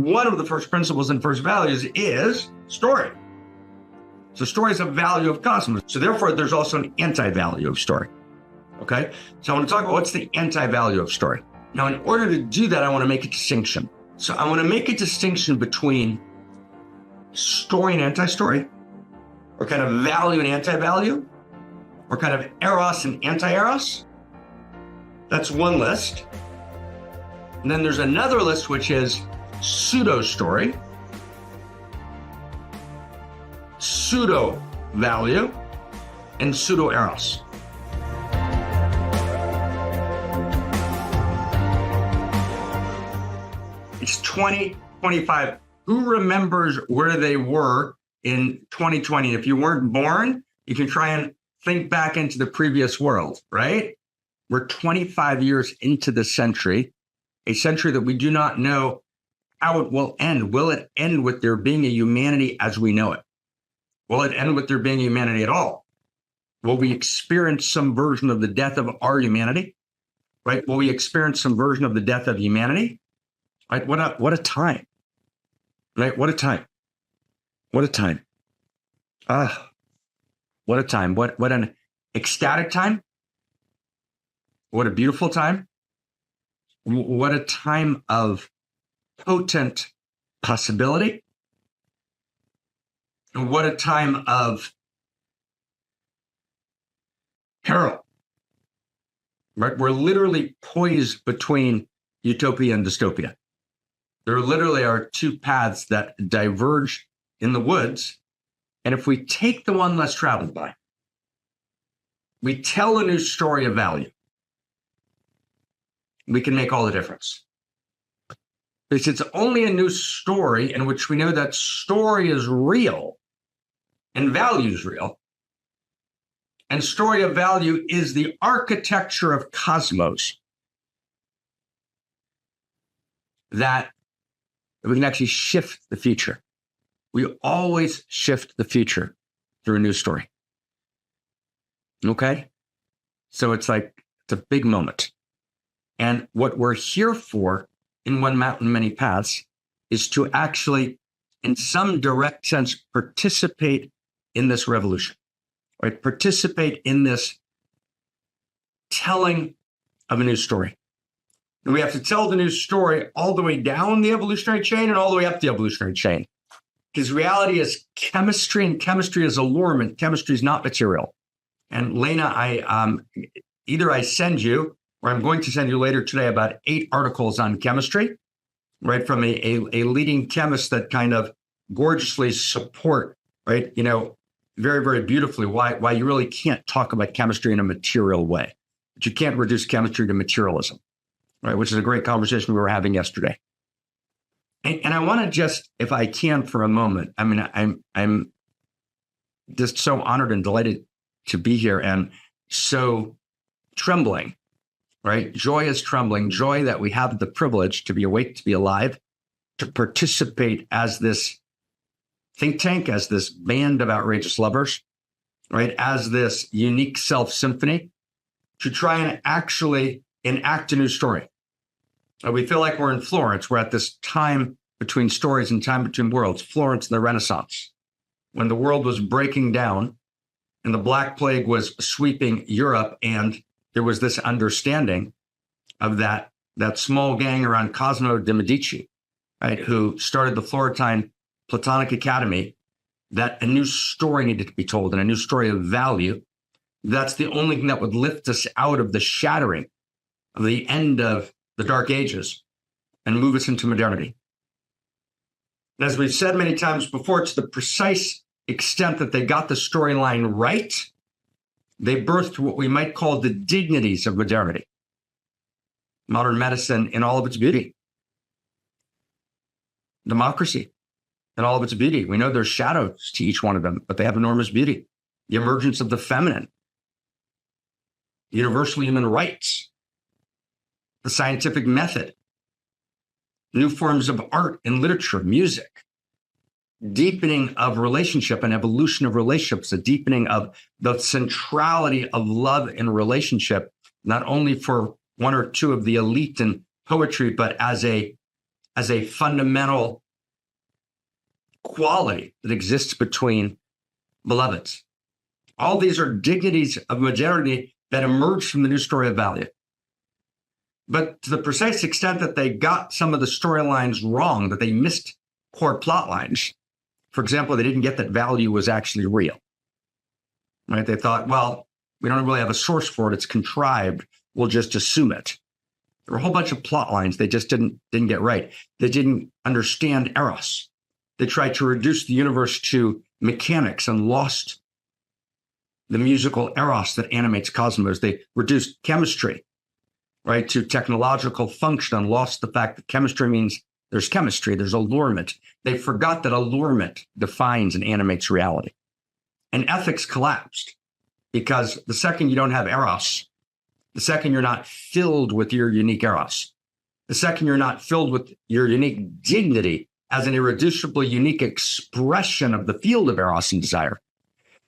One of the first principles and first values is story. So story is a value of cosmos. So therefore, there's also an anti-value of story. Okay? So I want to talk about what's the anti-value of story. Now, in order to do that, I want to make a distinction. So I want to make a distinction between story and anti-story, or kind of value and anti-value, or kind of eros and anti-eros. That's one list. And then there's another list, which is pseudo-story, pseudo-value, and pseudo-eros. It's 2025. Who remembers where they were in 2020? If you weren't born, you can try and think back into the previous world, right? We're 25 years into the century, a century that we do not know how it will end. Will it end with there being a humanity as we know it? Will it end with there being humanity at all? Will we experience some version of the death of our humanity? Right? Will we experience some version of the death of humanity? Right? What a time. Right? What a time. What a time. What a time. What an ecstatic time. What a beautiful time. What a time of potent possibility. And what a time of peril. Right? We're literally poised between utopia and dystopia. There literally are two paths that diverge in the woods. And if we take the one less traveled by, we tell a new story of value, we can make all the difference. Because it's only a new story in which we know that story is real and value is real. And story of value is the architecture of cosmos that we can actually shift the future. We always shift the future through a new story. Okay? So it's a big moment. And what we're here for in One Mountain, Many Paths is to actually, in some direct sense, participate in this revolution, right? Participate in this telling of a new story. And we have to tell the new story all the way down the evolutionary chain and all the way up the evolutionary chain. Because reality is chemistry, and chemistry is allurement. Chemistry is not material. And Lena, either I send you, or I'm going to send you later today, about 8 articles on chemistry, right, from a leading chemist that kind of gorgeously support, right, very, very beautifully why you really can't talk about chemistry in a material way. But you can't reduce chemistry to materialism, right, which is a great conversation we were having yesterday. And I want to just, if I can for a moment, I mean, I'm just so honored and delighted to be here and so trembling, right? Joy is trembling, joy that we have the privilege to be awake, to be alive, to participate as this think tank, as this band of outrageous lovers, right? As this unique self symphony, to try and actually enact a new story. We feel like we're in Florence. We're at this time between stories and time between worlds, Florence and the Renaissance, when the world was breaking down and the Black Plague was sweeping Europe, and there was this understanding of that small gang around Cosimo de' Medici, right, who started the Florentine Platonic Academy, that a new story needed to be told, and a new story of value. That's the only thing that would lift us out of the shattering of the end of the Dark Ages and move us into modernity. And as we've said many times before, to the precise extent that they got the storyline right, they birthed what we might call the dignities of modernity. Modern medicine in all of its beauty. Democracy in all of its beauty. We know there's shadows to each one of them, but they have enormous beauty. The emergence of the feminine. Universal human rights. The scientific method. New forms of art and literature, music. Deepening of relationship and evolution of relationships, a deepening of the centrality of love in relationship, not only for one or two of the elite in poetry, but as a as a fundamental quality that exists between beloveds. All these are dignities of modernity that emerge from the new story of value. But to the precise extent that they got some of the storylines wrong, that they missed core plot lines, for example, they didn't get that value was actually real, right? They thought, well, we don't really have a source for it. It's contrived. We'll just assume it. There were a whole bunch of plot lines they just didn't get right. They didn't understand Eros. They tried to reduce the universe to mechanics and lost the musical Eros that animates Cosmos. They reduced chemistry, right, to technological function and lost the fact that chemistry means there's chemistry, there's allurement. They forgot that allurement defines and animates reality. And ethics collapsed because the second you don't have Eros, the second you're not filled with your unique Eros, the second you're not filled with your unique dignity as an irreducible, unique expression of the field of Eros and desire,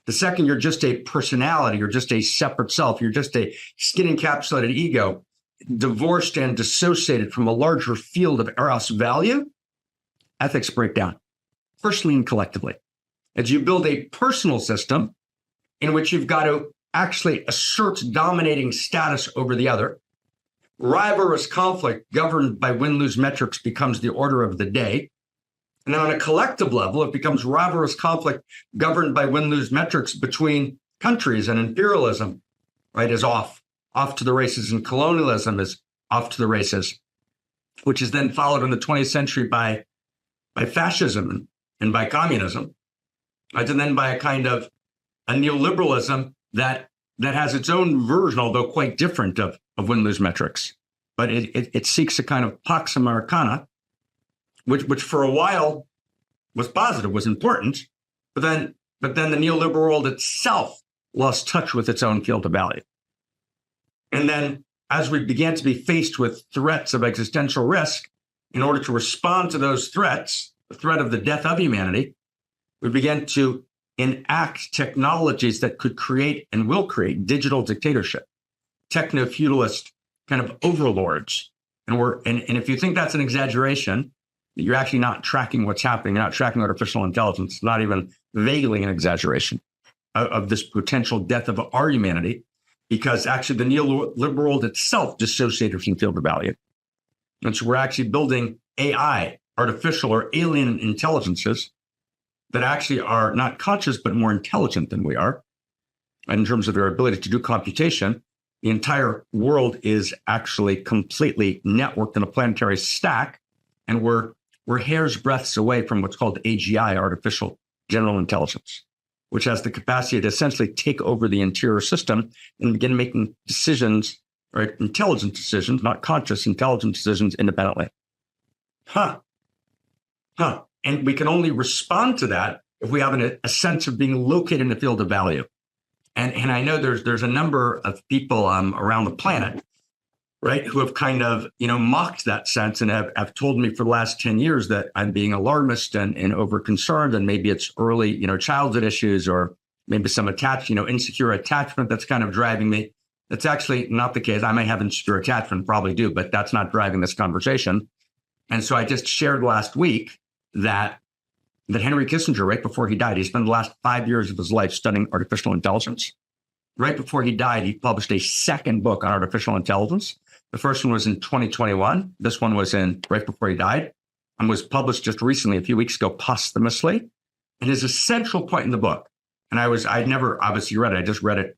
the second you're just a personality, you're just a separate self, you're just a skin-encapsulated ego, divorced and dissociated from a larger field of Eros value, ethics break down, personally and collectively. As you build a personal system in which you've got to actually assert dominating status over the other, rivalrous conflict governed by win-lose metrics becomes the order of the day. And then on a collective level, it becomes rivalrous conflict governed by win-lose metrics between countries, and imperialism, right, is off to the races, and colonialism is off to the races, which is then followed in the 20th century by fascism and by communism, right, and then by a kind of a neoliberalism that has its own version, although quite different, of win-lose metrics. But it seeks a kind of Pax Americana, which for a while was positive, was important, but then the neoliberal world itself lost touch with its own field of value. And then as we began to be faced with threats of existential risk, in order to respond to those threats, the threat of the death of humanity, we began to enact technologies that could create and will create digital dictatorship, techno-feudalist kind of overlords. And if you think that's an exaggeration, you're actually not tracking what's happening. You're not tracking artificial intelligence, not even vaguely an exaggeration of this potential death of our humanity, because actually the neoliberal world itself dissociated from the field of value. And so we're actually building AI, artificial or alien intelligences that actually are not conscious, but more intelligent than we are. And in terms of their ability to do computation, the entire world is actually completely networked in a planetary stack. And we're hair's breadths away from what's called AGI, artificial general intelligence, which has the capacity to essentially take over the interior system and begin making decisions, right? Intelligent decisions, not conscious, intelligent decisions independently. And we can only respond to that if we have a sense of being located in the field of value. And I know there's a number of people around the planet, right, who have kind of, mocked that sense and have told me for the last 10 years that I'm being alarmist and over-concerned, and maybe it's early, childhood issues, or maybe some insecure attachment that's kind of driving me. That's actually not the case. I may have insecure attachment, probably do, but that's not driving this conversation. And so I just shared last week that Henry Kissinger, right before he died, he spent the last 5 years of his life studying artificial intelligence. Right before he died, he published a second book on artificial intelligence. The first one was in 2021. This one was right before he died, and was published just recently, a few weeks ago, posthumously. And his essential point in the book, and I'd never obviously read it. I just read it,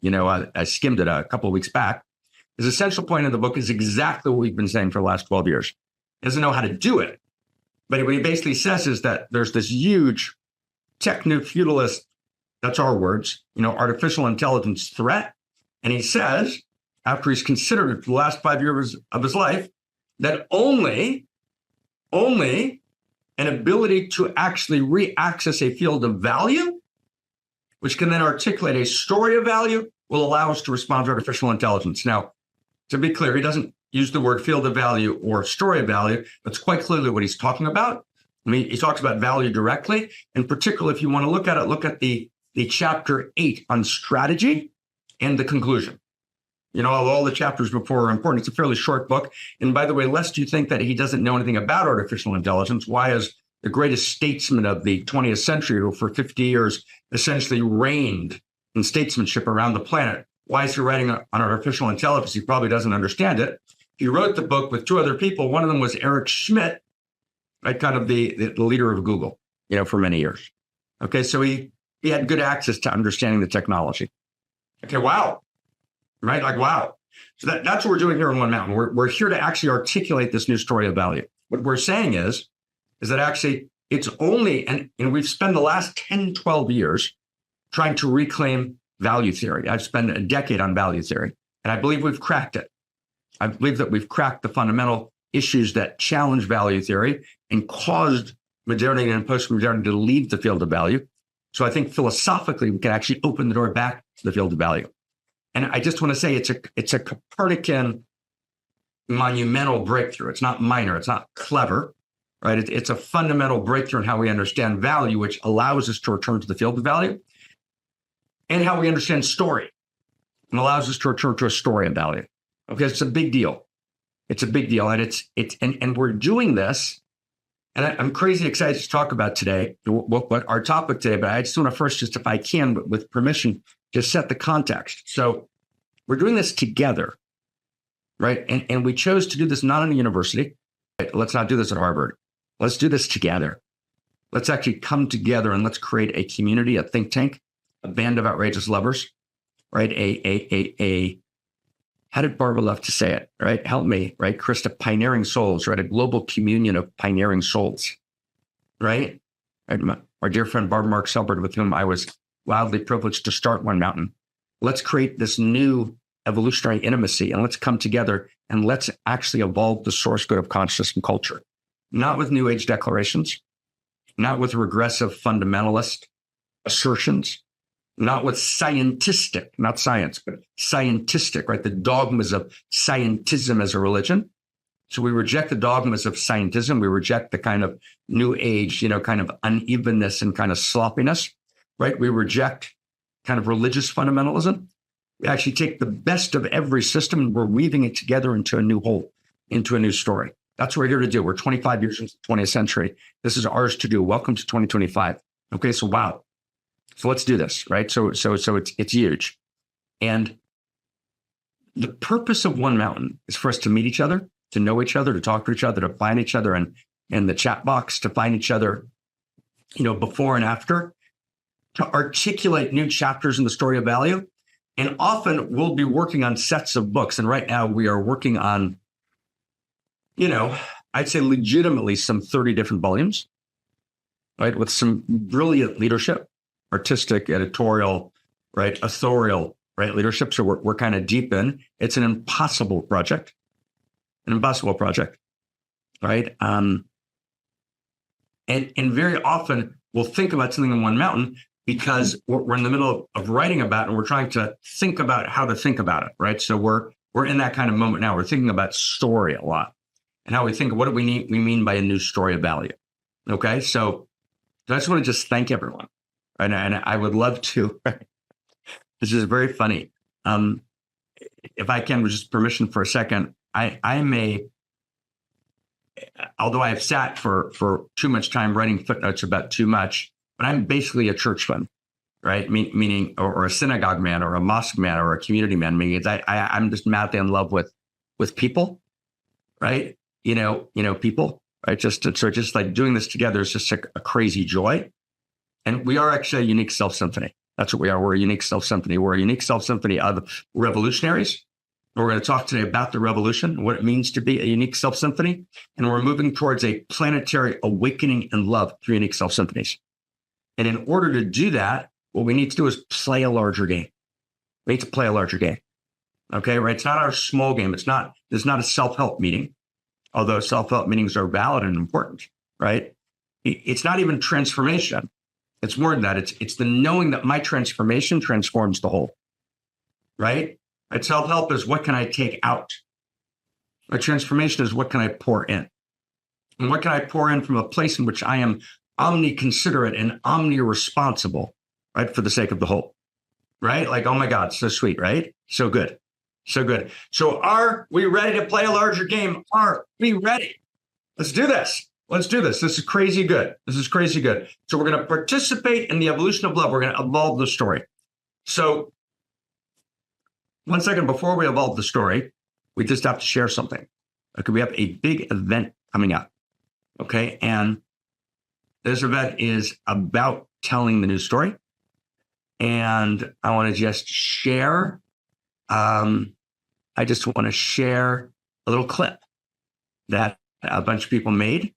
I skimmed it a couple of weeks back. His essential point in the book is exactly what we've been saying for the last 12 years. He doesn't know how to do it. But what he basically says is that there's this huge techno-feudalist, that's our words, artificial intelligence threat. And he says, after he's considered it for the last 5 years of his life, that only an ability to actually re-access a field of value, which can then articulate a story of value, will allow us to respond to artificial intelligence. Now, to be clear, he doesn't use the word field of value or story of value. That's quite clearly what he's talking about. I mean, he talks about value directly. And particularly, if you want to look at the chapter 8 on strategy and the conclusion. All the chapters before are important. It's a fairly short book. And by the way, lest you think that he doesn't know anything about artificial intelligence, why is the greatest statesman of the 20th century, who for 50 years essentially reigned in statesmanship around the planet, why is he writing on artificial intelligence? He probably doesn't understand it. He wrote the book with two other people. One of them was Eric Schmidt, right, kind of the leader of Google, for many years. Okay, so he had good access to understanding the technology. Okay, wow. Right? Like, wow. So that's what we're doing here in One Mountain. We're here to actually articulate this new story of value. What we're saying is that actually it's only, and we've spent the last 10, 12 years trying to reclaim value theory. I've spent a decade on value theory, and I believe we've cracked it. I believe that we've cracked the fundamental issues that challenge value theory and caused modernity and postmodernity to leave the field of value. So I think philosophically, we can actually open the door back to the field of value. And I just want to say it's a Copernican monumental breakthrough. It's not minor. It's not clever, right? It's a fundamental breakthrough in how we understand value, which allows us to return to the field of value, and how we understand story, and allows us to return to a story of value. Okay, it's a big deal. It's a big deal, and and we're doing this. And I'm crazy excited to talk about today, what our topic today. But I just want to first, just if I can, but with permission, just set the context. So we're doing this together, right? And we chose to do this not in a university. Right? Let's not do this at Harvard. Let's do this together. Let's actually come together and let's create a community, a think tank, a band of outrageous lovers, right? How did Barbara love to say it, right? Help me, right? Krista, pioneering souls, right? A global communion of pioneering souls, right? Our dear friend Barbara Mark Selbert, with whom I was wildly privileged to start One Mountain. Let's create this new evolutionary intimacy, and let's come together and let's actually evolve the source code of consciousness and culture, not with New Age declarations, not with regressive fundamentalist assertions, not with scientistic, not science, but scientistic, right? The dogmas of scientism as a religion. So we reject the dogmas of scientism. We reject the kind of New Age, kind of unevenness and kind of sloppiness, right? We reject kind of religious fundamentalism. We actually take the best of every system and we're weaving it together into a new whole, into a new story. That's what we're here to do. We're 25 years into the 20th century. This is ours to do. Welcome to 2025. Okay, so wow. So let's do this, right? So it's huge. And the purpose of One Mountain is for us to meet each other, to know each other, to talk to each other, to find each other in the chat box, to find each other, before and after, to articulate new chapters in the story of value. And often we'll be working on sets of books. And right now we are working on, I'd say legitimately some 30 different volumes, right? With some brilliant leadership, artistic, editorial, right? Authorial, right? Leadership. So we're kind of deep in. It's an impossible project, right? And very often we'll think about something in One Mountain because we're in the middle of writing about it and we're trying to think about how to think about it, right? So we're in that kind of moment now. We're thinking about story a lot and how we think, what do we mean by a new story of value? Okay, so I just want to just thank everyone. And I would love to, this is very funny. If I can, with just permission for a second, although I have sat for too much time writing footnotes about too much, but I'm basically a churchman, right? Meaning, or a synagogue man, or a mosque man, or a community man. Meaning, I'm just madly in love with people, right? People, right? Just like doing this together is just a crazy joy. And we are actually a unique self-symphony. That's what we are. We're a unique self-symphony. We're a unique self-symphony of revolutionaries. We're going to talk today about the revolution, what it means to be a unique self-symphony. And we're moving towards a planetary awakening in love through unique self-symphonies. And in order to do that, what we need to do is play a larger game. We need to play a larger game. Okay, right? It's not our small game. It's not a self-help meeting, although self-help meetings are valid and important, right? It's not even transformation. It's more than that. It's the knowing that my transformation transforms the whole, right? Self-help is what can I take out? My transformation is what can I pour in? And what can I pour in from a place in which I am omni-considerate and omni-responsible, right? For the sake of the whole, right? Like, oh my God, so sweet, right? So good. So good. So are we ready to play a larger game? Are we ready? Let's do this. Let's do this. This is crazy good. This is crazy good. So we're going to participate in the evolution of love. We're going to evolve the story. So 1 second before we evolve the story, we just have to share something. Okay, we have a big event coming up. Okay, and this event is about telling the new story. And I want to just share, I just want to share a little clip that a bunch of people made.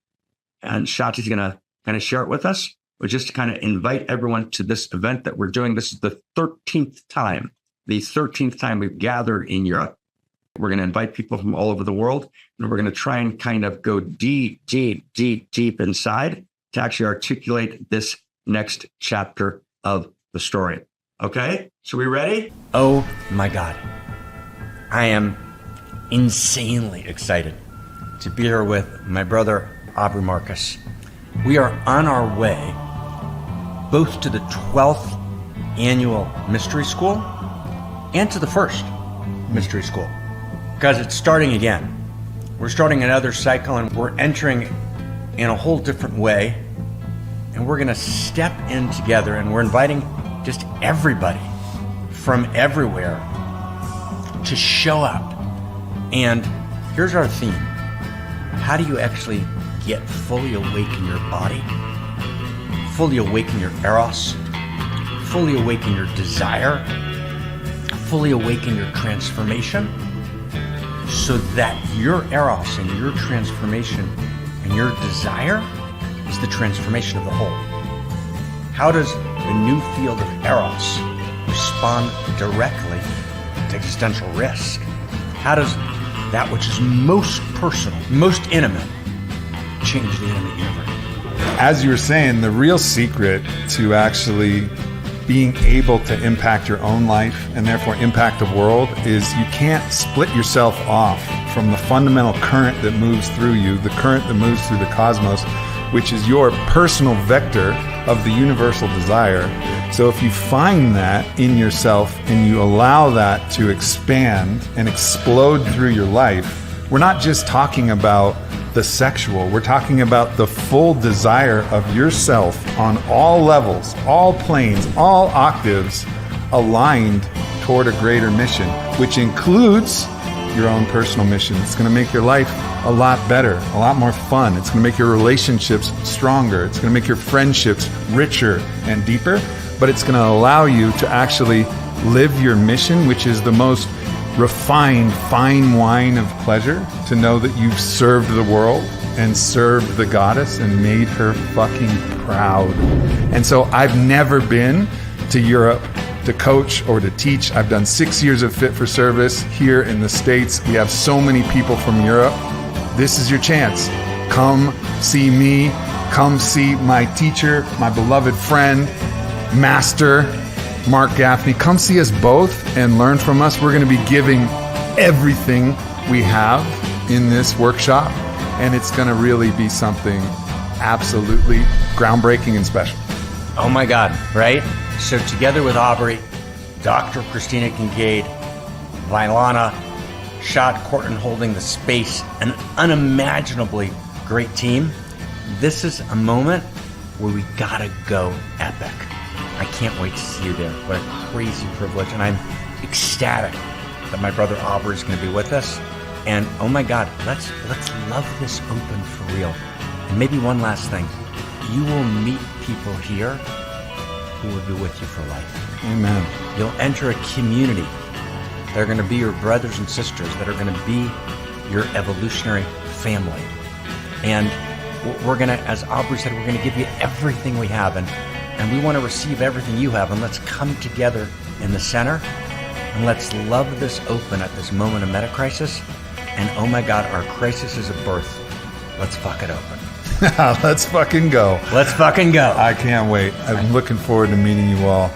And Shati's going to kind of share it with us, but just to kind of invite everyone to this event that we're doing. This is the 13th time we've gathered in Europe. We're going to invite people from all over the world, and we're going to try and kind of go deep inside to actually articulate this next chapter of the story. Okay, so we ready? Oh my God. I am insanely excited to be here with my brother, Aubrey Marcus. We are on our way both to the 12th annual mystery school and to the first mystery school, because it's starting again. We're starting another cycle, and we're entering in a whole different way, and we're going to step in together, and we're inviting just everybody from everywhere to show up. And here's our theme. How do you actually get fully awake in your body, fully awake in your Eros, fully awake in your desire, fully awake in your transformation, so that your Eros and your transformation and your desire is the transformation of the whole? How does the new field of Eros respond directly to existential risk? How does that which is most personal, most intimate, change the intimate universe? As you were saying, the real secret to actually being able to impact your own life and therefore impact the world is you can't split yourself off from the fundamental current that moves through you, the current that moves through the cosmos, which is your personal vector of the universal desire. So if you find that in yourself and you allow that to expand and explode through your life, we're not just talking about the sexual, we're talking about the full desire of yourself on all levels, all planes, all octaves, aligned toward a greater mission, which includes your own personal mission. It's going to make your life a lot better, a lot more fun. It's going to make your relationships stronger. It's going to make your friendships richer and deeper, but it's going to allow you to actually live your mission, which is the most refined, fine wine of pleasure, to know that you've served the world and served the goddess and made her fucking proud. And so I've never been to Europe to coach or to teach. I've done 6 years of Fit for Service here in the States. We have so many people from Europe. This is your chance. Come see me. Come see my teacher, my beloved friend, master, Marc Gafni. Come see us both and learn from us. We're going to be giving everything we have in this workshop, and it's going to really be something absolutely groundbreaking and special. Oh my God, right? So together with Aubrey, Dr. Christina Kincaid, Vailana, Shad Corton holding the space, an unimaginably great team. This is a moment where we gotta go epic. I can't wait to see you there. What a crazy privilege. And I'm ecstatic that my brother Aubrey is going to be with us. And oh my God, let's love this open for real. And maybe one last thing. You will meet people here who will be with you for life. Amen. You'll enter a community. They're going to be your brothers and sisters that are going to be your evolutionary family. And we're going to, as Aubrey said, we're going to give you everything we have. And we want to receive everything you have. And let's come together in the center. And let's love this open at this moment of meta-crisis. And oh my God, our crisis is a birth. Let's fuck it open. Let's fucking go. Let's fucking go. I can't wait. I'm looking forward to meeting you all.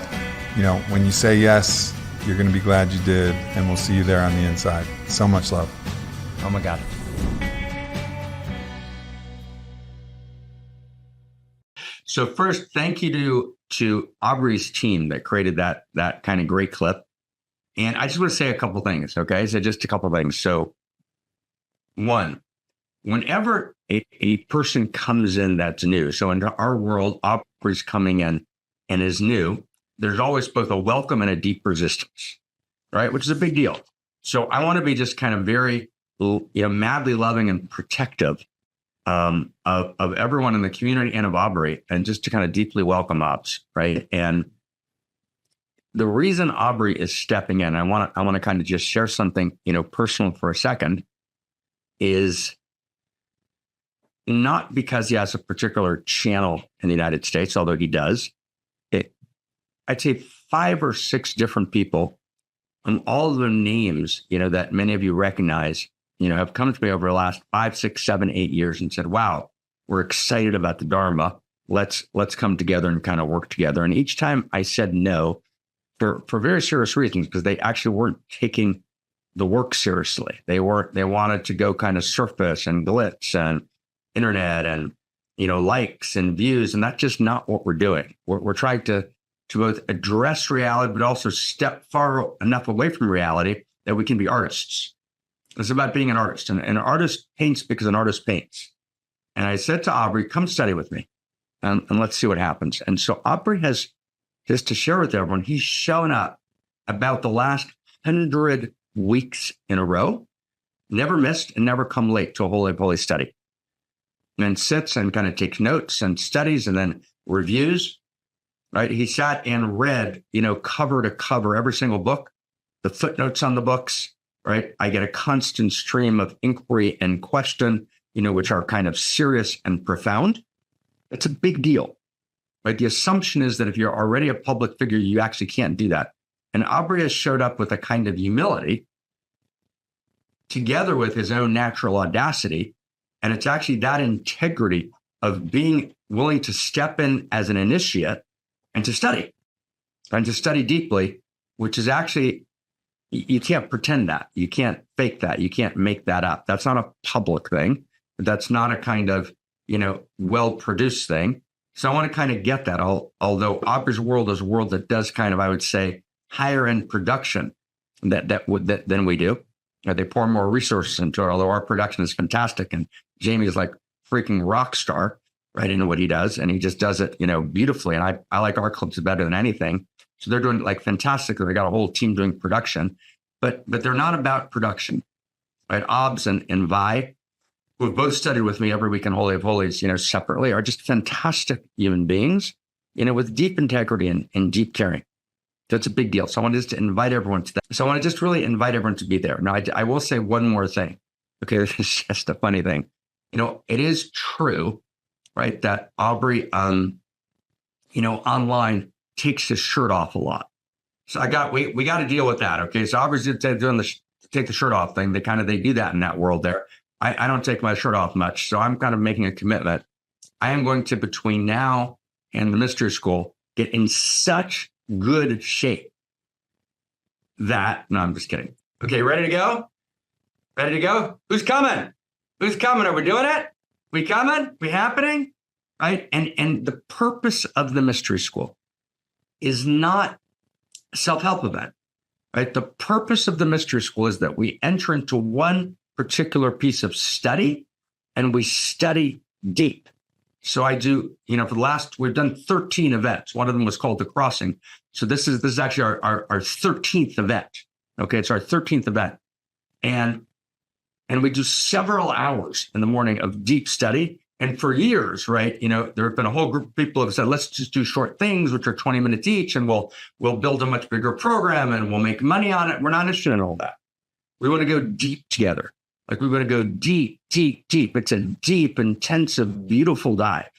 You know, when you say yes, you're going to be glad you did. And we'll see you there on the inside. So much love. Oh my God. So first, thank you to Aubrey's team that created that kind of great clip. And I just want to say a couple things, okay? So just a couple things. So one, whenever a person comes in that's new, so in our world, Aubrey's coming in and is new, there's always both a welcome and a deep resistance, right? Which is a big deal. So I want to be just kind of very, madly loving and protective of everyone in the community and of Aubrey, and just to kind of deeply welcome Obs, right? And the reason Aubrey is stepping in, I want to kind of just share something, personal for a second, is not because he has a particular channel in the United States, although he does. I'd say 5 or 6 different people, and all of the names, that many of you recognize, have come to me over the last 5, 6, 7, 8 years and said, wow, we're excited about the Dharma. Let's come together and kind of work together. And each time I said no, for very serious reasons, because they actually weren't taking the work seriously. They wanted to go kind of surface and glitz and internet and, likes and views. And that's just not what we're doing. We're trying to both address reality, but also step far enough away from reality that we can be artists. It's about being an artist. And an artist paints because an artist paints. And I said to Aubrey, come study with me and let's see what happens. And so Aubrey has, just to share with everyone, he's shown up about the last 100 weeks in a row, never missed and never come late to a holy study. And sits and kind of takes notes and studies and then reviews. Right. He sat and read, cover to cover every single book, the footnotes on the books. Right. I get a constant stream of inquiry and question, which are kind of serious and profound. It's a big deal. Right. The assumption is that if you're already a public figure, you actually can't do that. And Aubrey has showed up with a kind of humility together with his own natural audacity. And it's actually that integrity of being willing to step in as an initiate and to study deeply, which is actually, you can't pretend that. You can't fake that. You can't make that up. That's not a public thing. That's not a kind of, well-produced thing. So I want to kind of get that, although Aubrey's world is a world that does kind of, I would say, higher end production than we do. They pour more resources into it, although our production is fantastic. And Jamie is like freaking rock star. Right into what he does, and he just does it, beautifully. And I like our clips better than anything. So they're doing like fantastically. They got a whole team doing production, but they're not about production, right? Obs and Vi, who have both studied with me every week in Holy of Holies, separately, are just fantastic human beings, with deep integrity and deep caring. That's a big deal. So I wanted just to invite everyone to that. So I want to just really invite everyone to be there. Now, I will say one more thing. Okay, this is just a funny thing. It is true, right, that Aubrey, online takes his shirt off a lot. So we got to deal with that. Okay, so Aubrey's doing the take the shirt off thing. They do that in that world there. I don't take my shirt off much, so I'm kind of making a commitment. I am going to, between now and the mystery school, get in such good shape that, no, I'm just kidding. Okay, ready to go? Ready to go? Who's coming? Who's coming? Are we doing it? We coming? We happening? Right? And the purpose of the mystery school is not a self-help event, right? The purpose of the mystery school is that we enter into one particular piece of study and we study deep. So I do, for the last, we've done 13 events. One of them was called The Crossing. So this is actually our 13th event. Okay, it's our 13th event. And we do several hours in the morning of deep study. And for years, right, there have been a whole group of people who have said, let's just do short things, which are 20 minutes each, and we'll build a much bigger program and we'll make money on it. We're not interested in all that. We want to go deep together. Like, we want to go deep, deep, deep. It's a deep, intensive, beautiful dive,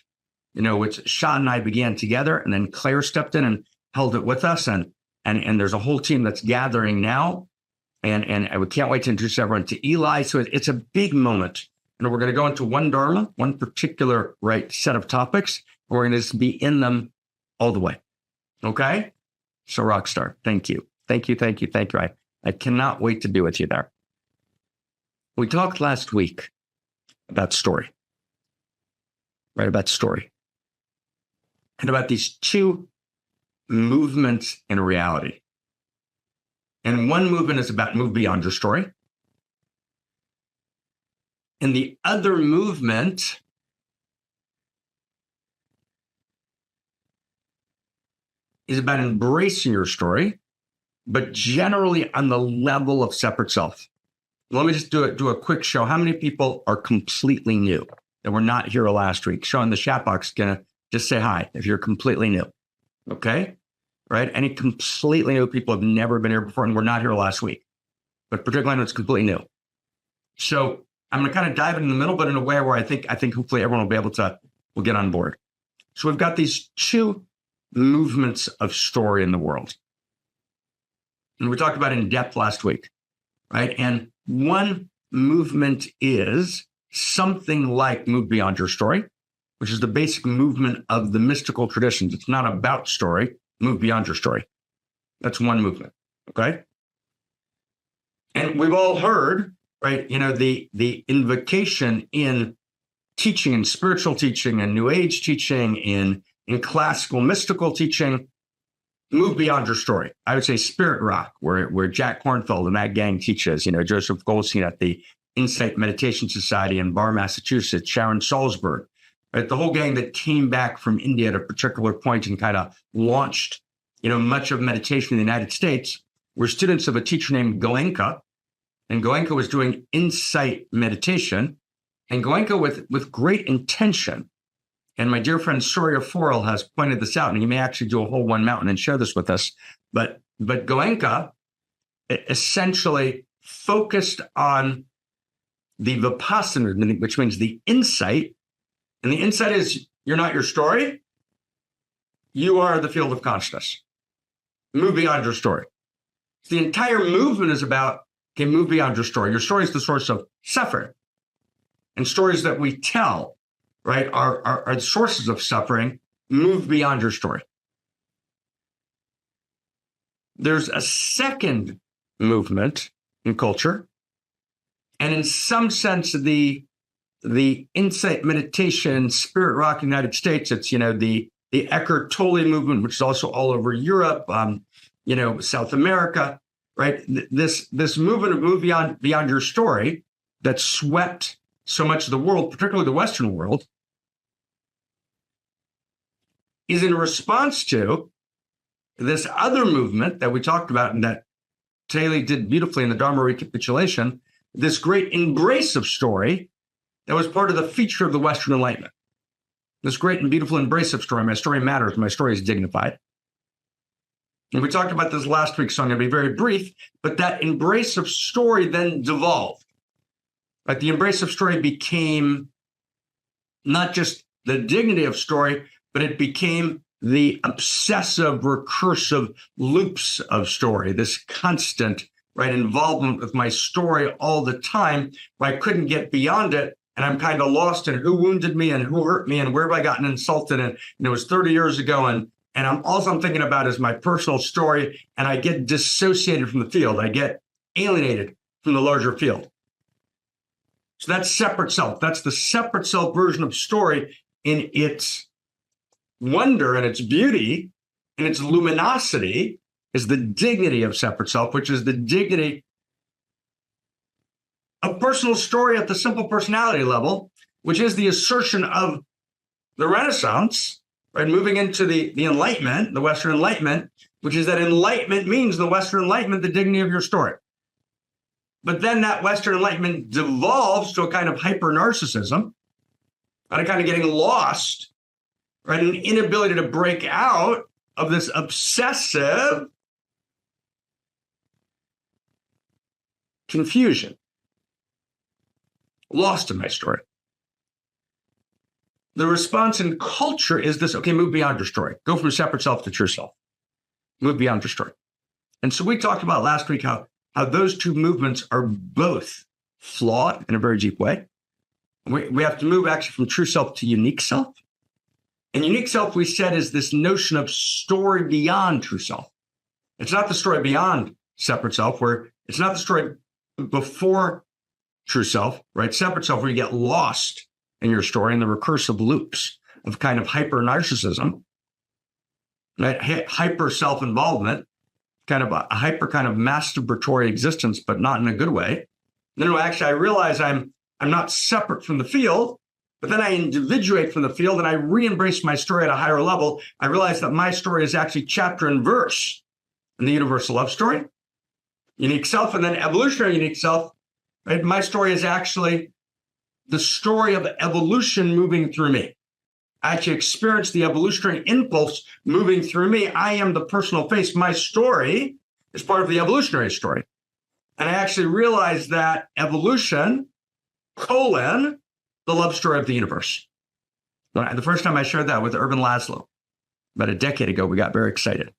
which Sean and I began together, and then Claire stepped in and held it with us. And there's a whole team that's gathering now. And we can't wait to introduce everyone to Eli. So it's a big moment. And we're going to go into one Dharma, one particular set of topics. And we're going to just be in them all the way. Okay? So Rockstar, thank you. Thank you, thank you, thank you. I cannot wait to be with you there. We talked last week about story. Right, about story. And about these two movements in reality. And one movement is about move beyond your story. And the other movement is about embracing your story, but generally on the level of separate self. Let me just do a quick show. How many people are completely new that were not here last week? Show in the chat box, gonna just say hi if you're completely new. Okay? Right? Any completely new people have never been here before and were not here last week, but particularly when it's completely new. So I'm gonna kind of dive in the middle, but in a way where I think hopefully everyone will get on board. So we've got these two movements of story in the world. And we talked about it in depth last week, right? And one movement is something like move beyond your story, which is the basic movement of the mystical traditions. It's not about story, move beyond your story. That's one movement, okay? And we've all heard, right, the invocation in teaching and spiritual teaching and New Age teaching, in classical mystical teaching, move beyond your story. I would say Spirit Rock, where Jack Kornfield and that gang teaches, Joseph Goldstein at the Insight Meditation Society in Barre, Massachusetts, Sharon Salzberg, right? The whole gang that came back from India at a particular point and kind of launched, much of meditation in the United States were students of a teacher named Goenka. And Goenka was doing insight meditation, and Goenka with great intention. And my dear friend Surya Forel has pointed this out, and he may actually do a whole One Mountain and share this with us. But Goenka essentially focused on the vipassana, which means the insight. And the insight is you're not your story. You are the field of consciousness. Move beyond your story. So the entire movement is about, move beyond your story. Your story is the source of suffering. And stories that we tell, right, are the sources of suffering. Move beyond your story. There's a second movement in culture. And in some sense, the insight meditation, Spirit Rock United States, it's, the Eckhart Tolle movement, which is also all over Europe, South America, right? This movement of move beyond your story that swept so much of the world, particularly the Western world, is in response to this other movement that we talked about and that Taylor did beautifully in the Dharma Recapitulation, this great embrace of story that was part of the feature of the Western Enlightenment. This great and beautiful embrace of story. My story matters. My story is dignified. And we talked about this last week, so I'm going to be very brief, but that embrace of story then devolved. Right? The embrace of story became not just the dignity of story, but it became the obsessive, recursive loops of story, this constant, right, involvement with my story all the time, where I couldn't get beyond it. And I'm kind of lost in who wounded me and who hurt me and where have I gotten insulted. And it was 30 years ago. And all I'm thinking about is my personal story. And I get dissociated from the field. I get alienated from the larger field. So that's separate self. That's the separate self version of story in its wonder and its beauty and its luminosity is the dignity of separate self, which is the dignity of personal story at the simple personality level, which is the assertion of the Renaissance, right? Moving into the Enlightenment, the Western Enlightenment, which is that enlightenment means the Western Enlightenment, the dignity of your story. But then that Western Enlightenment devolves to a kind of hyper-narcissism, and a kind of getting lost, right? An inability to break out of this obsessive confusion. Lost in my story. The response in culture is this, okay, move beyond your story. Go from separate self to true self. Move beyond your story. And so we talked about last week how those two movements are both flawed in a very deep way. We have to move actually from true self to unique self. And unique self, we said, is this notion of story beyond true self. It's not the story beyond separate self, where it's not the story before true self, right? Separate self, where you get lost in your story in the recursive loops of kind of hyper narcissism, right? Hyper self-involvement. kind of a hyper kind of masturbatory existence, but not in a good way. Then actually I realize I'm not separate from the field, but then I individuate from the field and I re-embrace my story at a higher level. I realize that my story is actually chapter and verse in the universal love story, unique self, and then evolutionary unique self. Right? My story is actually the story of evolution moving through me. I actually experience the evolutionary impulse moving through me. I am the personal face. My story is part of the evolutionary story. And I actually realize that evolution, the love story of the universe. The first time I shared that with Irvin Laszlo, about a decade ago, we got very excited.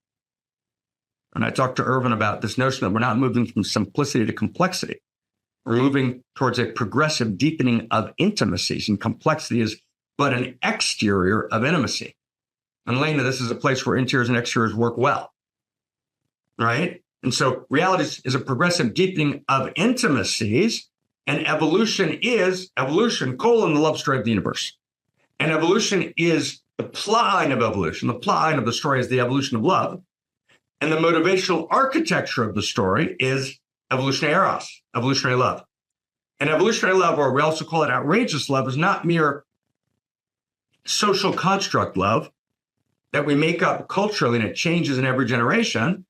And I talked to Irvin about this notion that we're not moving from simplicity to complexity. We're moving towards a progressive deepening of intimacies, and complexity is but an exterior of intimacy. And Lena, this is a place where interiors and exteriors work well, right? And so reality is a progressive deepening of intimacies, and evolution, the love story of the universe. And evolution is the plotline of evolution. The plotline of the story is the evolution of love. And the motivational architecture of the story is evolutionary eros, evolutionary love. And evolutionary love, or we also call it outrageous love, is not mere social construct love that we make up culturally and it changes in every generation.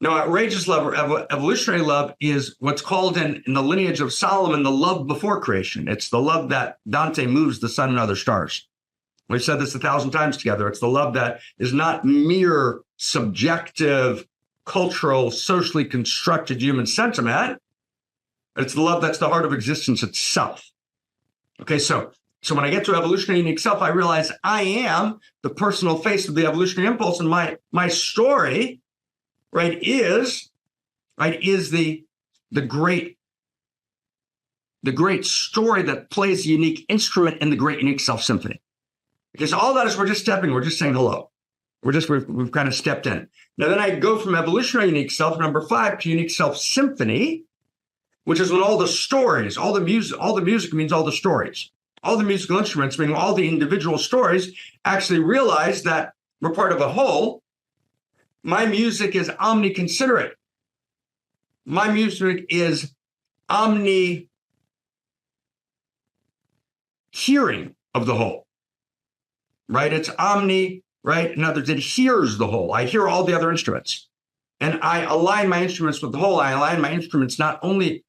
No, outrageous love or evolutionary love is what's called in the lineage of Solomon the love before creation. It's the love that Dante moves the sun and other stars. We've said this 1,000 times together. It's the love that is not mere subjective, cultural, socially constructed human sentiment. It's the love that's the heart of existence itself. Okay, so when I get to evolutionary unique self, I realize I am the personal face of the evolutionary impulse, and my story, is the great story that plays a unique instrument in the great unique self symphony. Because all that is we're just saying hello. We've kind of stepped in. Now then I go from evolutionary unique self, number 5, to unique self symphony, which is when all the stories, all the music means all the stories. All the musical instruments, meaning all the individual stories, actually realize that we're part of a whole. My music is omni-considerate. My music is omni-hearing of the whole, right? It's omni, right? In other words, it hears the whole. I hear all the other instruments. And I align my instruments with the whole. I align my instruments not only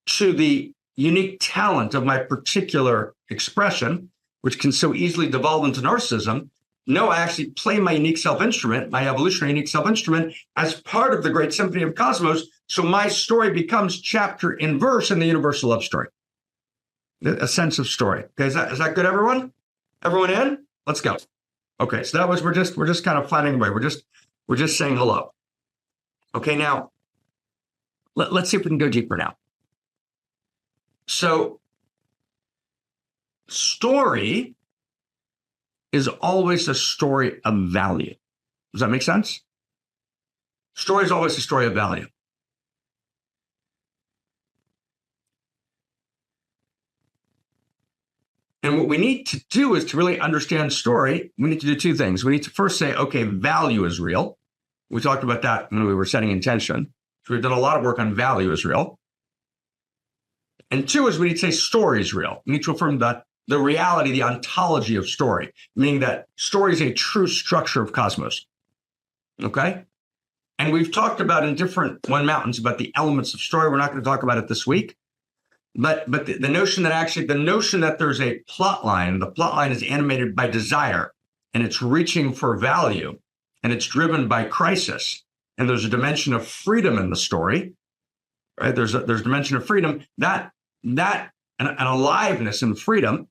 to the unique talent of my particular expression, which can so easily devolve into narcissism. No, I actually play my unique self-instrument, my evolutionary unique self-instrument, as part of the great symphony of cosmos. So my story becomes chapter and verse in the universal love story. A sense of story. Okay, is that good, everyone? Everyone in? Let's go. Okay, so that was we're just kind of finding a way. We're just saying hello. Okay, now let's see if we can go deeper now. So, story is always a story of value. Does that make sense? Story is always a story of value. And what we need to do is to really understand story. We need to do 2 things. We need to first say, okay, value is real. We talked about that when we were setting intention. So we've done a lot of work on value is real. And 2 is we need to say story is real. We need to affirm that the reality, the ontology of story, meaning that story is a true structure of cosmos. Okay? And we've talked about in different One Mountains about the elements of story. We're not going to talk about it this week. But the notion that there's a plot line, the plot line is animated by desire, and it's reaching for value, and it's driven by crisis, and there's a dimension of freedom in the story, right? There's a dimension of freedom, that an aliveness and freedom,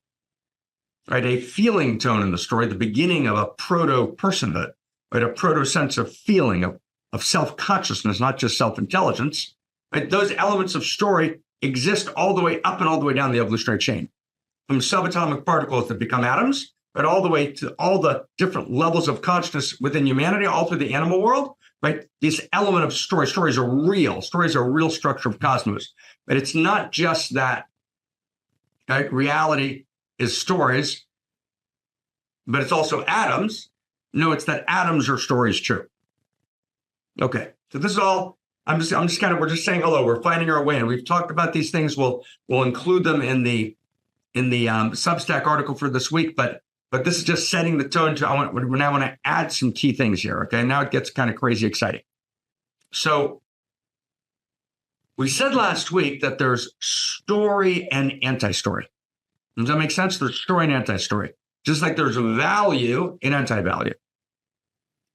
right? A feeling tone in the story, the beginning of a proto-personhood, right? A proto-sense of feeling, of self-consciousness, not just self-intelligence, right? Those elements of story exist all the way up and all the way down the evolutionary chain, from subatomic particles that become atoms, but all the way to all the different levels of consciousness within humanity, all through the animal world, right? This element of story. Stories are real. Stories are a real structure of cosmos. But it's not just that, right? Reality is stories, but it's also atoms. No, it's that atoms are stories too. Okay. So this is all, I'm just kind of, we're just saying hello. We're finding our way. And we've talked about these things. We'll include them in the Substack article for this week, but this is just setting the tone we now want to add some key things here. Okay. Now it gets kind of crazy exciting. So we said last week that there's story and anti-story. Does that make sense? There's story and anti-story, just like there's value and anti-value.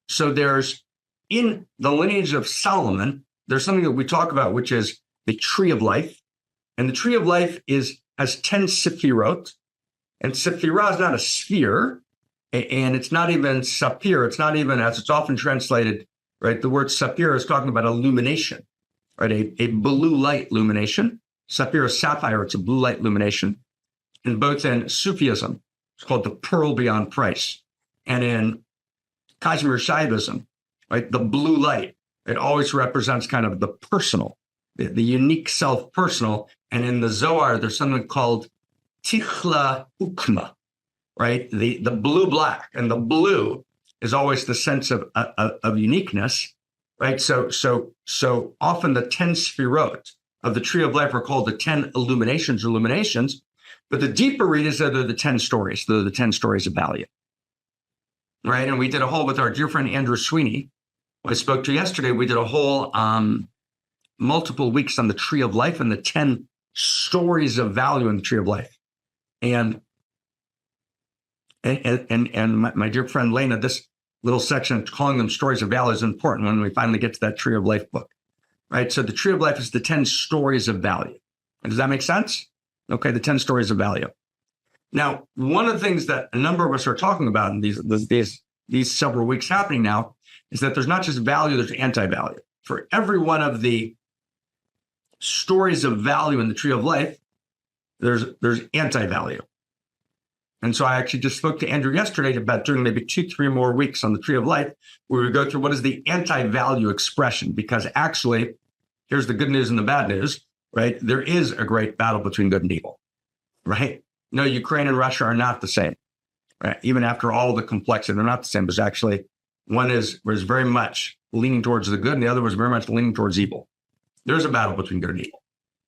So there's, in the lineage of Solomon, there's something that we talk about, which is the tree of life. And the tree of life has 10 sephirot. And sephirah is not a sphere, and it's not even sapphire. It's not even, as it's often translated, right? The word sapphire is talking about illumination, right? A blue light illumination. Sapphire is sapphire. It's a blue light illumination. And both in Sufism, it's called the pearl beyond price. And in Kashmir Shaivism, right, the blue light, it always represents kind of the personal, the unique self personal. And in the Zohar, there's something called Tichla Ukma, right? The blue black, and the blue is always the sense of uniqueness, right? So often the 10 sphirot of the tree of life are called the 10 illuminations, but the deeper read is that they're the 10 stories. They're the 10 stories of value, right? And we did a whole with our dear friend Andrew Sweeney, who I spoke to yesterday. We did a whole multiple weeks on the tree of life and the 10 stories of value in the tree of life. And my dear friend Lena, this little section calling them stories of value is important when we finally get to that tree of life book, right? So the tree of life is the 10 stories of value. And does that make sense? Okay, the 10 stories of value. Now, one of the things that a number of us are talking about in these several weeks happening now is that there's not just value, there's anti-value. For every one of the stories of value in the tree of life, there's anti-value. And so I actually just spoke to Andrew yesterday about doing maybe 2-3 more weeks on the tree of life, where we go through what is the anti-value expression, because actually, here's the good news and the bad news, right? There is a great battle between good and evil, right? No, Ukraine and Russia are not the same, right? Even after all the complexity, they're not the same. Because actually, one was very much leaning towards the good, and the other was very much leaning towards evil. There's a battle between good and evil,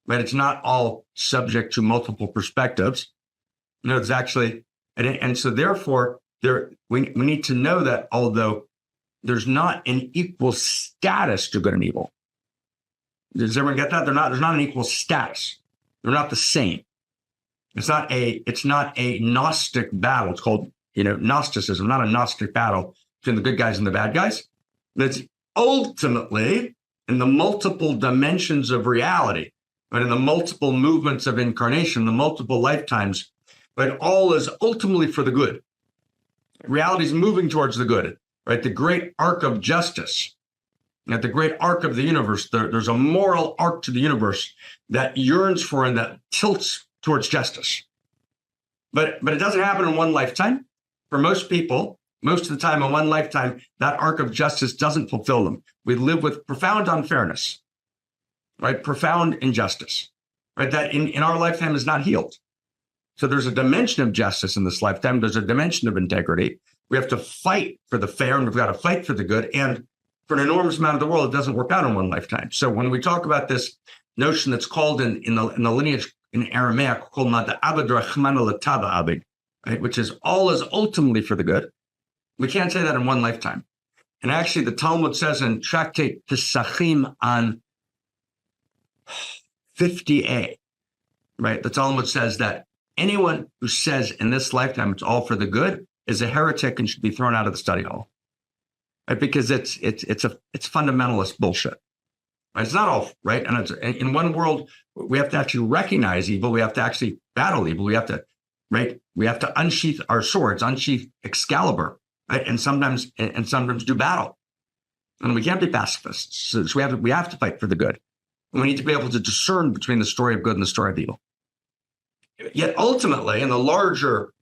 but it's not all subject to multiple perspectives. No, it's actually, and so therefore, we need to know that although there's not an equal status to good and evil. Does everyone get that? There's not an equal status. They're not the same. It's not a Gnostic battle. It's called, Gnosticism, not a Gnostic battle between the good guys and the bad guys. But it's ultimately in the multiple dimensions of reality, but in the multiple movements of incarnation, the multiple lifetimes, but all is ultimately for the good. Reality is moving towards the good, right? The great arc of justice, at the great arc of the universe, there's a moral arc to the universe that yearns for and that tilts towards justice. But it doesn't happen in one lifetime. For most people, most of the time in one lifetime, that arc of justice doesn't fulfill them. We live with profound unfairness, right? Profound injustice, right? That in our lifetime is not healed. So there's a dimension of justice in this lifetime. There's a dimension of integrity. We have to fight for the fair, and we've got to fight for the good. And for an enormous amount of the world, it doesn't work out in one lifetime. So when we talk about this notion that's called in the lineage in Aramaic, called Mad'abad Rahman Lataba Abid, right, which is all is ultimately for the good. We can't say that in one lifetime. And actually, the Talmud says in Tractate Pesachim on 50a, right? The Talmud says that anyone who says in this lifetime it's all for the good is a heretic and should be thrown out of the study hall, right? Because it's fundamentalist bullshit. Right? It's not all right. And in one world, we have to actually recognize evil. We have to actually battle evil. We have to, right? We have to unsheath our swords, unsheath Excalibur, right? And sometimes do battle. And we can't be pacifists. So we have to fight for the good. And we need to be able to discern between the story of good and the story of evil. Yet ultimately, in the larger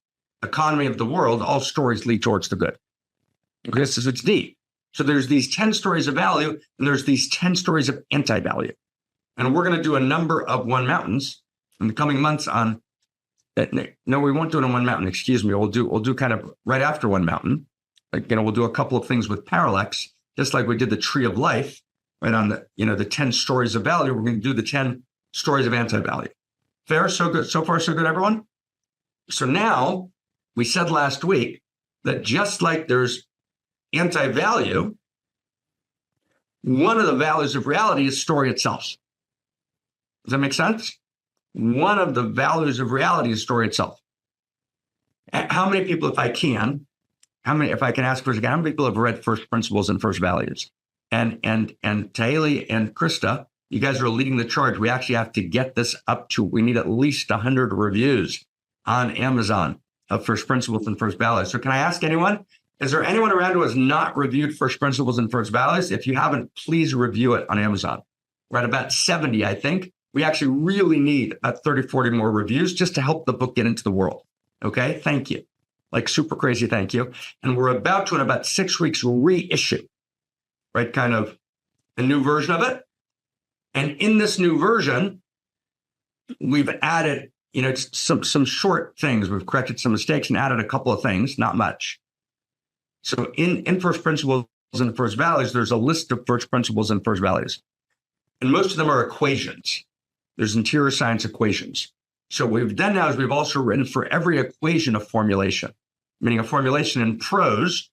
economy of the world, all stories lead towards the good. Okay, this is what's deep. So there's these 10 stories of value, and there's these 10 stories of anti-value. And we're going to do a number of One Mountains in the coming months on that. No, we won't do it on One Mountain. Excuse me. We'll do kind of right after One Mountain. Like, we'll do a couple of things with Parallax just like we did the tree of life, right? On the 10 stories of value, we're going to do the 10 stories of anti-value. Fair? So good. So far, so good, everyone? So now, we said last week that just like there's anti-value, one of the values of reality is story itself. Does that make sense? One of the values of reality is story itself. How many people, if I can ask for again, how many people have read First Principles and First Values? And Taeli and Krista, you guys are leading the charge. We actually have to get this up to, we need at least 100 reviews on Amazon of First Principles and First Values. So can I ask anyone, is there anyone around who has not reviewed First Principles and First Values? If you haven't, please review it on Amazon. We're at about 70, I think. We actually really need about 30, 40 more reviews just to help the book get into the world. Okay, thank you. Like super crazy, thank you. And we're about to, in about 6 weeks, reissue, right? Kind of a new version of it. And in this new version, we've added, some short things. We've corrected some mistakes and added a couple of things, not much. So in First Principles and First Values, there's a list of First Principles and First Values. And most of them are equations. There's interior science equations. So what we've done now is we've also written for every equation a formulation, meaning a formulation in prose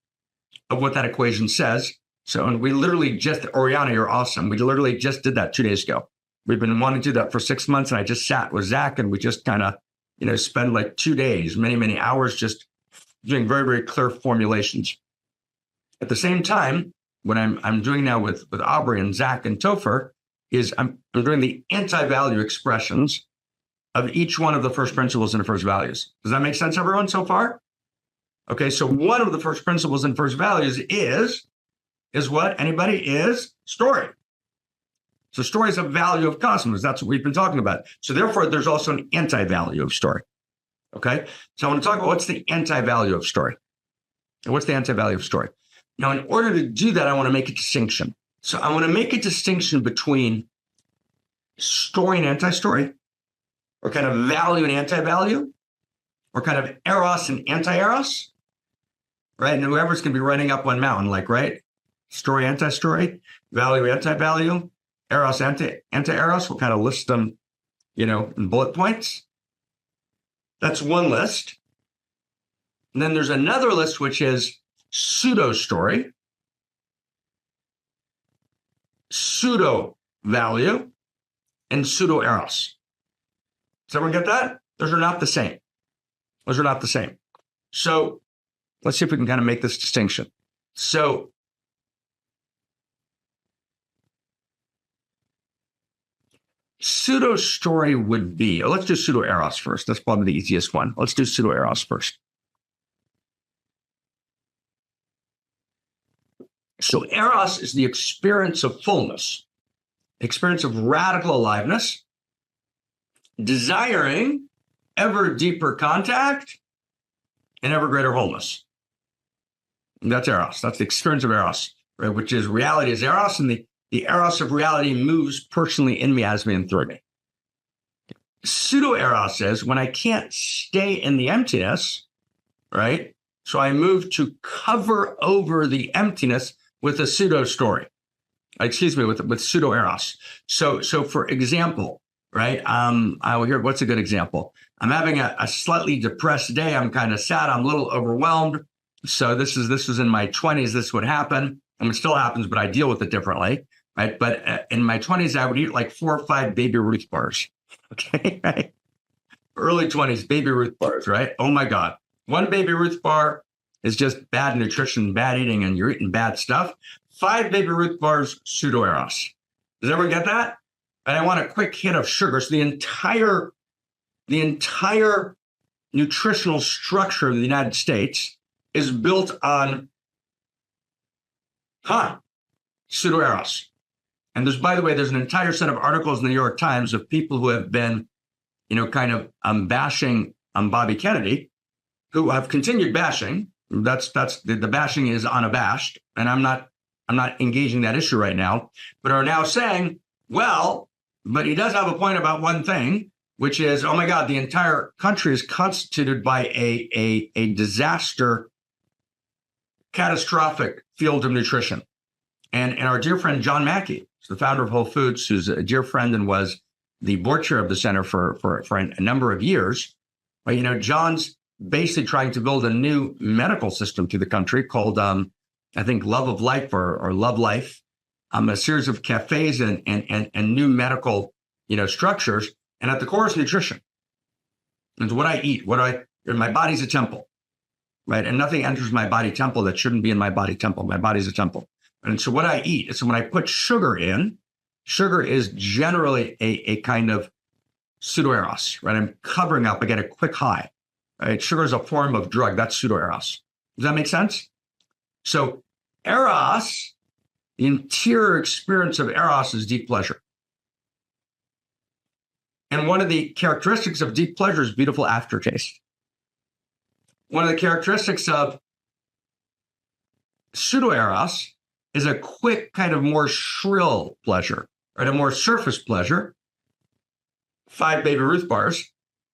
of what that equation says. So, and we literally just, Oriana, you're awesome. We literally just did that 2 days ago. We've been wanting to do that for 6 months. And I just sat with Zach and we just kind of, spend like 2 days, many, many hours just doing very, very clear formulations. At the same time, what I'm doing now with Aubrey and Zach and Topher is I'm doing the anti-value expressions of each one of the First Principles and the First Values. Does that make sense, everyone, so far? Okay, so one of the First Principles and First Values is what? Anybody? Is story. So story is a value of cosmos. That's what we've been talking about. So therefore, there's also an anti-value of story. Okay, so I want to talk about what's the anti-value of story. And what's the anti-value of story? Now, in order to do that, I want to make a distinction. So I want to make a distinction between story and anti-story, or kind of value and anti-value, or kind of eros and anti-eros, right? And whoever's going to be running up one mountain, like, right? Story, anti-story, value, anti-value, eros, anti-eros. We'll kind of list them, in bullet points. That's one list. And then there's another list, which is pseudo-story, pseudo-value, and pseudo-eros. Does everyone get that? Those are not the same. Those are not the same. So let's see if we can kind of make this distinction. So pseudo-story would be, let's do pseudo-eros first. That's probably the easiest one. Let's do pseudo-eros first. So eros is the experience of fullness, experience of radical aliveness, desiring ever deeper contact and ever greater wholeness. And that's eros. That's the experience of eros, right? Which is reality is eros, and the eros of reality moves personally in me, as me, and through me. Pseudo-eros is when I can't stay in the emptiness, right? So I move to cover over the emptiness with a pseudo-story. With pseudo-eros. So for example, right? I will hear, what's a good example? I'm having a slightly depressed day. I'm kind of sad. I'm a little overwhelmed. So this was in my 20s. This would happen. And it still happens, but I deal with it differently, right? But in my 20s, I would eat like 4 or 5 Baby Ruth bars. Okay, right? Early 20s, Baby Ruth bars, right? Oh my God. One Baby Ruth bar is just bad nutrition, bad eating, and you're eating bad stuff. 5 Baby Ruth bars, pseudo-eros. Does everyone get that? And I want a quick hit of sugar. So the entire nutritional structure of the United States is built on pseudo-eros. And by the way, there's an entire set of articles in the New York Times of people who have been, kind of bashing Bobby Kennedy, who have continued bashing. That's the bashing is unabashed, and I'm not engaging that issue right now, but are now saying, well, but he does have a point about one thing, which is, oh my God, the entire country is constituted by a disaster, catastrophic field of nutrition. And our dear friend, John Mackey, the founder of Whole Foods, who's a dear friend and was the board chair of the center for a number of years. But, you know, John's basically trying to build a new medical system to the country called, I think, Love of Life or Love Life, a series of cafes and new medical, you know, structures. And at the core is nutrition. It's what I eat, my body's a temple, right? And nothing enters my body temple that shouldn't be in my body temple. My body's a temple. And so what I eat, so when I put sugar in, sugar is generally a kind of pseudo-eros, right? I'm covering up, I get a quick high, right? Sugar is a form of drug, that's pseudo-eros. Does that make sense? So eros, the interior experience of eros is deep pleasure. And one of the characteristics of deep pleasure is beautiful aftertaste. One of the characteristics of pseudo-eros is a quick, kind of more shrill pleasure, right? A more surface pleasure. 5 Baby Ruth bars.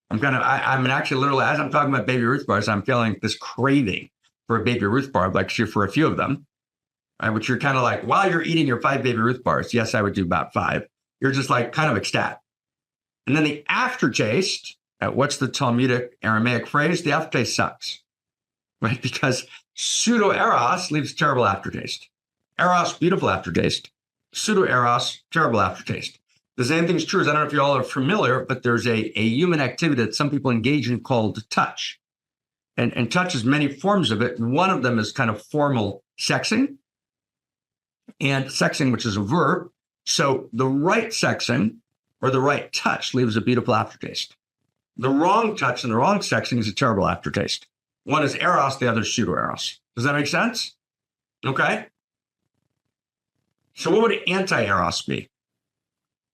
I'm actually literally, as I'm talking about Baby Ruth bars, I'm feeling this craving for a Baby Ruth bar, like for a few of them, right? Which you're kind of like, while you're eating your 5 Baby Ruth bars, yes, I would do about 5. You're just like kind of ecstatic. And then the aftertaste, what's the Talmudic Aramaic phrase? The aftertaste sucks, right? Because pseudo-eros leaves terrible aftertaste. Eros, beautiful aftertaste. Pseudo-eros, terrible aftertaste. The same thing's true, as I don't know if you all are familiar, but there's a human activity that some people engage in called touch. And touch has many forms of it. And one of them is kind of formal sexing. And sexing, which is a verb. So the right sexing or the right touch leaves a beautiful aftertaste. The wrong touch and the wrong sexing is a terrible aftertaste. One is eros, the other is pseudo-eros. Does that make sense? Okay. So what would anti-eros be?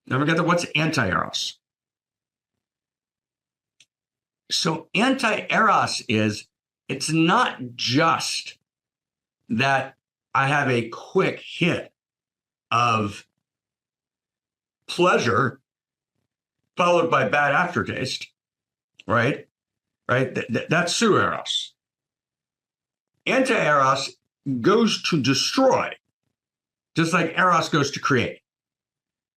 Never get that. What's anti-eros? So anti-eros is, it's not just that I have a quick hit of pleasure followed by bad aftertaste, right? Right? That's pseudo-eros. Anti-eros goes to destroy, just like eros goes to create.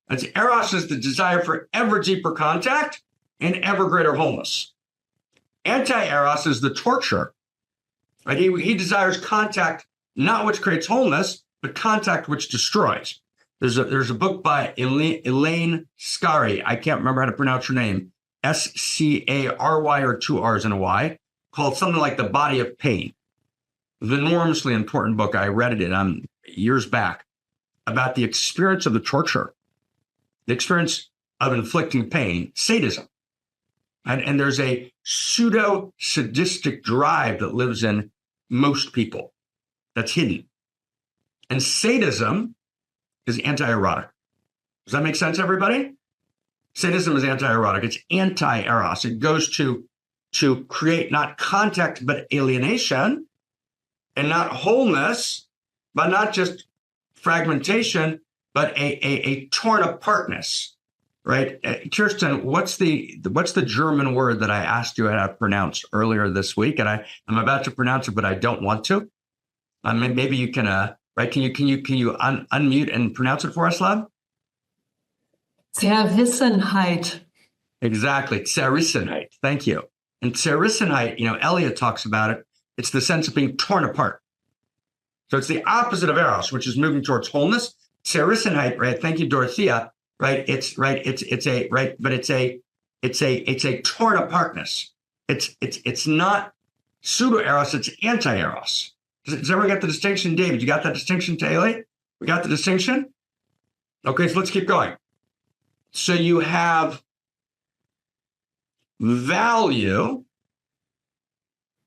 And eros is the desire for ever deeper contact and ever greater wholeness. Anti-eros is the torture. Right? He desires contact, not which creates wholeness, but contact which destroys. There's a book by Elaine Scarry. I can't remember how to pronounce her name. Scary or 2 R's and a Y, called something like The Body of Pain. It was an enormously important book. I read it years back about the experience of the torture, the experience of inflicting pain, sadism. And there's a pseudo-sadistic drive that lives in most people that's hidden. And sadism is anti-erotic. Does that make sense, everybody? Sadism is anti-erotic. It's anti-eros. It goes to create not contact, but alienation, and not wholeness, but not just fragmentation, but a torn apartness, right? Kirsten, what's the German word that I asked you how to pronounce earlier this week? And I'm about to pronounce it, but I don't want to. Maybe you can, right? Can you unmute and pronounce it for us, love? Zerrissenheit. Exactly, Zerrissenheit. Thank you. And Zerrissenheit, Eliot talks about it. It's the sense of being torn apart. So it's the opposite of eros, which is moving towards wholeness. Zerrissenheit, right? Thank you, Dorothea. Right? It's a torn apartness. It's not pseudo-eros, it's anti-eros. Does everyone get the distinction? David, you got that distinction, Taylor? We got the distinction? Okay, so let's keep going. So you have value,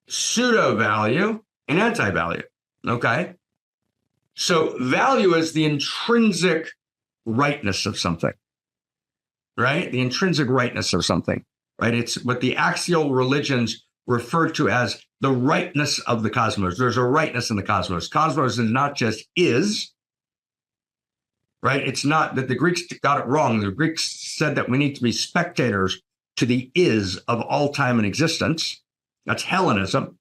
pseudo-value, and anti-value, okay? So value is the intrinsic rightness of something, right? The intrinsic rightness of something, right? It's what the axial religions refer to as the rightness of the cosmos. There's a rightness in the cosmos. Cosmos is not just is, right? It's not that the Greeks got it wrong. The Greeks said that we need to be spectators to the is of all time and existence. That's Hellenism.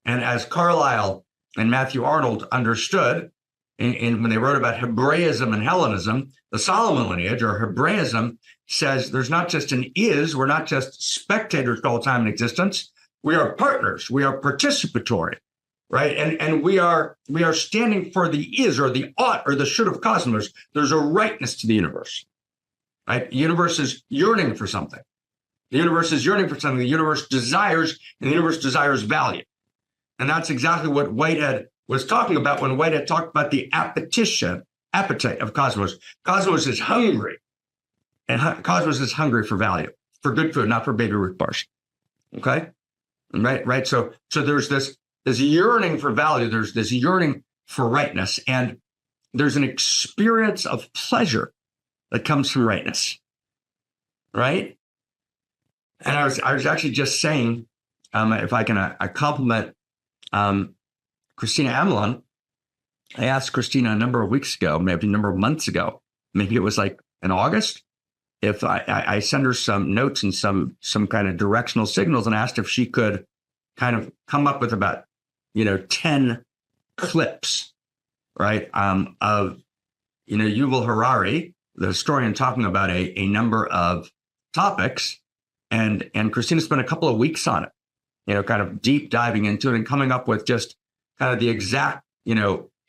And as Carlyle and Matthew Arnold understood, And when they wrote about Hebraism and Hellenism, the Solomon lineage or Hebraism says there's not just an is, we're not just spectators all the time in existence. We are partners. We are participatory, right? And we are standing for the is or the ought or the should of cosmos. There's a rightness to the universe, right? The universe is yearning for something. The universe is yearning for something. The universe desires, and the universe desires value. And that's exactly what Whitehead was talking about when Whitehead talked about the appetite of Cosmos. Cosmos is hungry, and Cosmos is hungry for value, for good food, not for baby Ruth bars. Okay, right. So there's this yearning for value. There's this yearning for rightness, and there's an experience of pleasure that comes from rightness, right? And I was actually just saying, if I can, I compliment Christina Amelon. I asked Christina a number of weeks ago, maybe a number of months ago, maybe it was like in August, if I send her some notes and some kind of directional signals and asked if she could kind of come up with about, 10 clips, right, of, Yuval Harari, the historian, talking about a number of topics. And Christina spent a couple of weeks on it, kind of deep diving into it and coming up with just kind of the exact,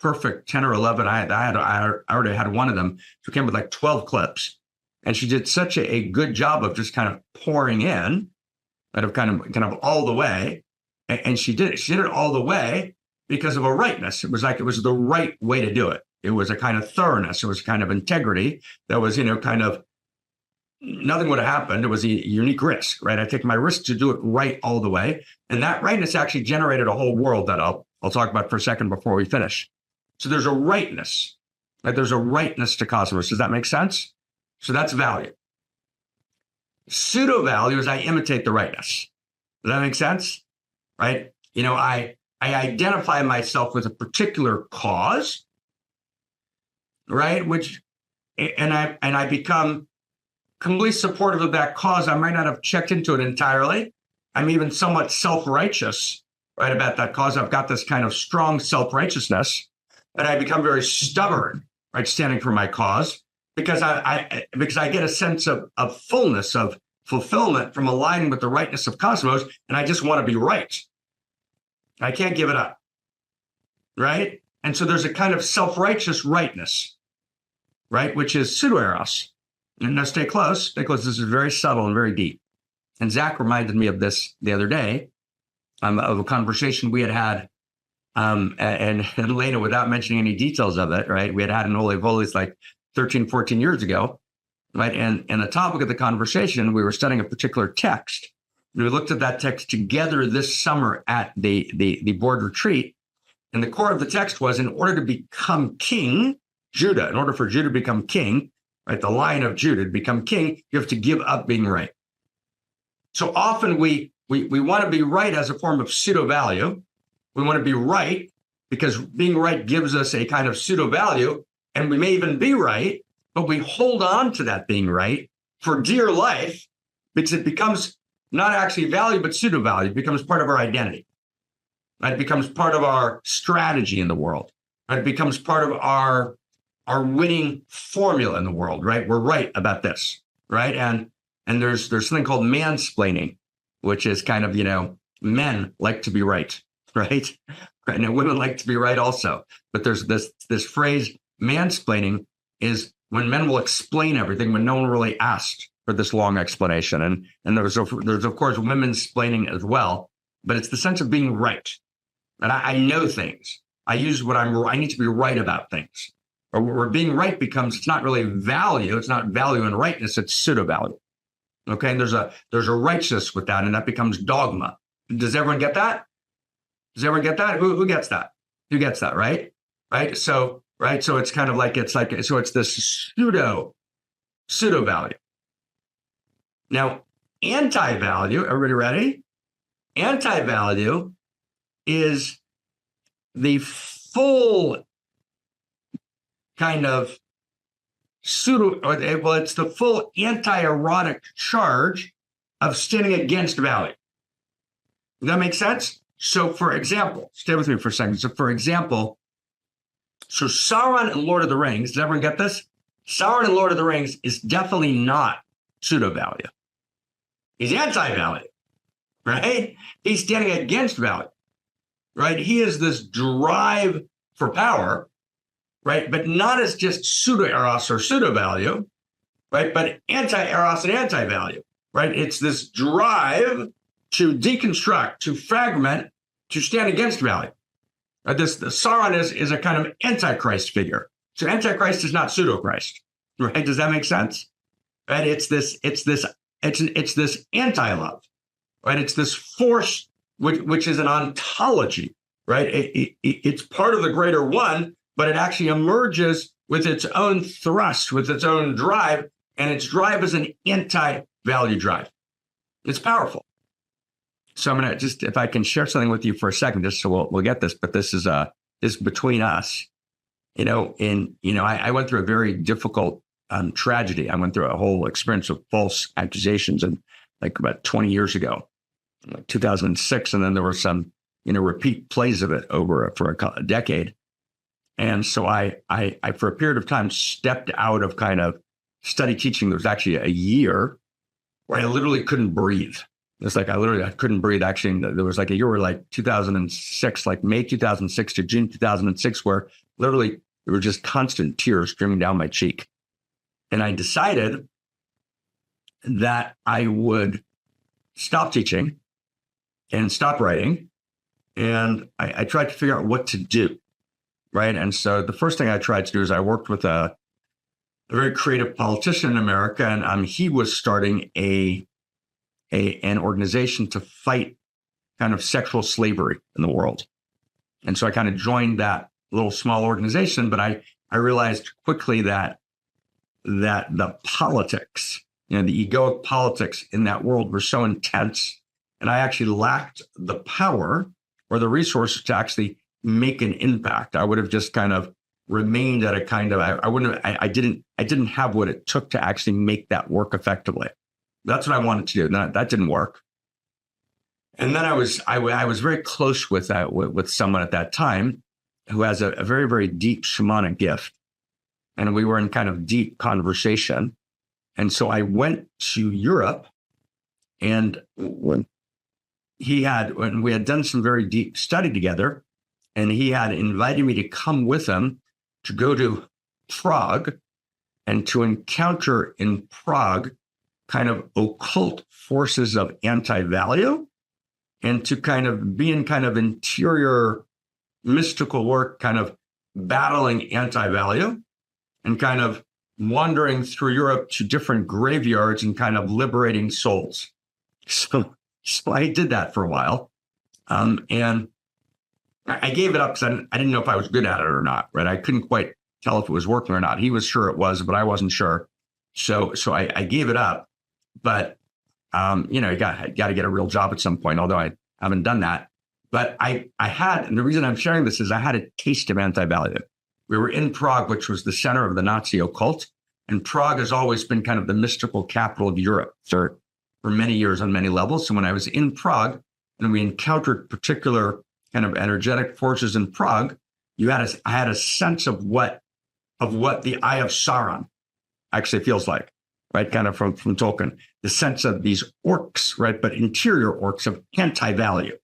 perfect 10 or 11. I already had one of them. So it came with like 12 clips. And she did such a good job of just kind of pouring in, kind of all the way. And she did it all the way because of a rightness. It was the right way to do it. It was a kind of thoroughness. It was kind of integrity that was, kind of, nothing would have happened. It was a unique risk, right? I take my risk to do it right all the way. And that rightness actually generated a whole world that I'll talk about for a second before we finish. So there's a rightness, right? There's a rightness to Cosmos. Does that make sense? So that's value. Pseudo value is I imitate the rightness. Does that make sense? Right? I identify myself with a particular cause, right? And I become completely supportive of that cause. I might not have checked into it entirely. I'm even somewhat self-righteous, right, about that cause. I've got this kind of strong self-righteousness, and I become very stubborn, right, standing for my cause, because I get a sense of fullness, of fulfillment from aligning with the rightness of Cosmos, and I just want to be right. I can't give it up, right? And so there's a kind of self-righteous rightness, right, which is pseudo-eros. And now stay close. This is very subtle and very deep. And Zach reminded me of this the other day, of a conversation we had, and Elena, without mentioning any details of it, right? We had in Holy of Holies like 13, 14 years ago, right? And the topic of the conversation, we were studying a particular text. And we looked at that text together this summer at the board retreat. And the core of the text was, in order to become king, Judah, in order for Judah to become king, right, the Lion of Judah to become king, you have to give up being right. So often we want to be right as a form of pseudo value. We want to be right because being right gives us a kind of pseudo value, and we may even be right, but we hold on to that being right for dear life because it becomes not actually value, but pseudo value. It becomes part of our identity. Right? It becomes part of our strategy in the world. Right? It becomes part of our winning formula in the world, right? We're right about this, right? And there's something called mansplaining, which is kind of, men like to be right, right? And women like to be right also. But there's this phrase, mansplaining, is when men will explain everything when no one really asked for this long explanation. And there's of course women's splaining as well, but it's the sense of being right. And I know things. I use I need to be right about things. Or where being right becomes, it's not really value. It's not value and rightness. It's pseudo value. Okay. And there's a righteousness with that, and that becomes dogma. Does everyone get that? Who gets that? Who gets that? Right. Right. So it's kind of like, so it's this pseudo value. Now, anti-value, everybody ready? Anti-value is the full kind of it's the full anti-erotic charge of standing against value. Does that make sense? So, for example, stay with me for a second. So, for example, So Sauron in Lord of the Rings, does everyone get this? Sauron in Lord of the Rings is definitely not pseudo-value. He's anti-value, right? He's standing against value, right? He is this drive for power, right? But not as just pseudo-eros or pseudo-value, right? But anti-eros and anti-value, right? It's this drive to deconstruct, to fragment, to stand against value. The Sauron is a kind of antichrist figure. So antichrist is not pseudo-Christ, right? Does that make sense? Right? It's this anti-love, right? It's this force which is an ontology, right? It's part of the greater one, but it actually emerges with its own thrust, with its own drive, and its drive is an anti-value drive. It's powerful. So I'm gonna just, if I can share something with you for a second, just so we'll get this, but this is between us. I went through a very difficult tragedy. I went through a whole experience of false accusations, and like about 20 years ago, like 2006, and then there were some repeat plays of it for a decade. And so I for a period of time stepped out of kind of study teaching. There was actually a year where I literally couldn't breathe. It's like I couldn't breathe. Actually, there was like a year where like 2006, like May 2006 to June 2006, where literally there were just constant tears streaming down my cheek. And I decided that I would stop teaching and stop writing. And I tried to figure out what to do, right? And so the first thing I tried to do is I worked with a very creative politician in America, and he was starting an organization to fight kind of sexual slavery in the world. And so I kind of joined that little small organization, but I realized quickly that the politics, the egoic politics in that world were so intense, and I actually lacked the power or the resources to actually make an impact. I would have just kind of remained at a kind of, I didn't have what it took to actually make that work effectively. That's what I wanted to do. That didn't work. And then I was very close with someone at that time who has a very, very deep shamanic gift. And we were in kind of deep conversation. And so I went to Europe, and when we had done some very deep study together, and he had invited me to come with him to go to Prague and to encounter in Prague kind of occult forces of anti-value, and to kind of be in kind of interior mystical work, kind of battling anti-value, and kind of wandering through Europe to different graveyards and kind of liberating souls. So I did that for a while. And I gave it up because I didn't know if I was good at it or not, right? I couldn't quite tell if it was working or not. He was sure it was, but I wasn't sure. So I gave it up. But, you got to get a real job at some point, although I haven't done that. But I had, and the reason I'm sharing this is I had a taste of anti-value. We were in Prague, which was the center of the Nazi occult. And Prague has always been kind of the mystical capital of Europe for many years on many levels. So when I was in Prague and we encountered particular kind of energetic forces in Prague, I had a sense of what the Eye of Sauron actually feels like, right? Kind of from Tolkien, the sense of these orcs, right? But interior orcs of anti-value,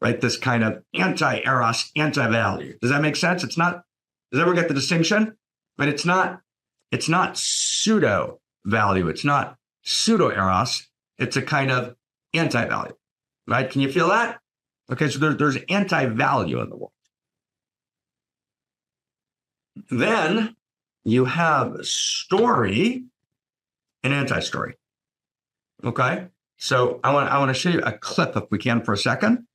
right? This kind of anti-eros, anti-value. Does that make sense? Does everyone get the distinction? But it's not pseudo-value. It's not pseudo-eros. It's a kind of anti-value, right? Can you feel that? Okay, so there's anti-value in the world. Then you have story and anti-story. Okay, so I want to show you a clip, if we can, for a second.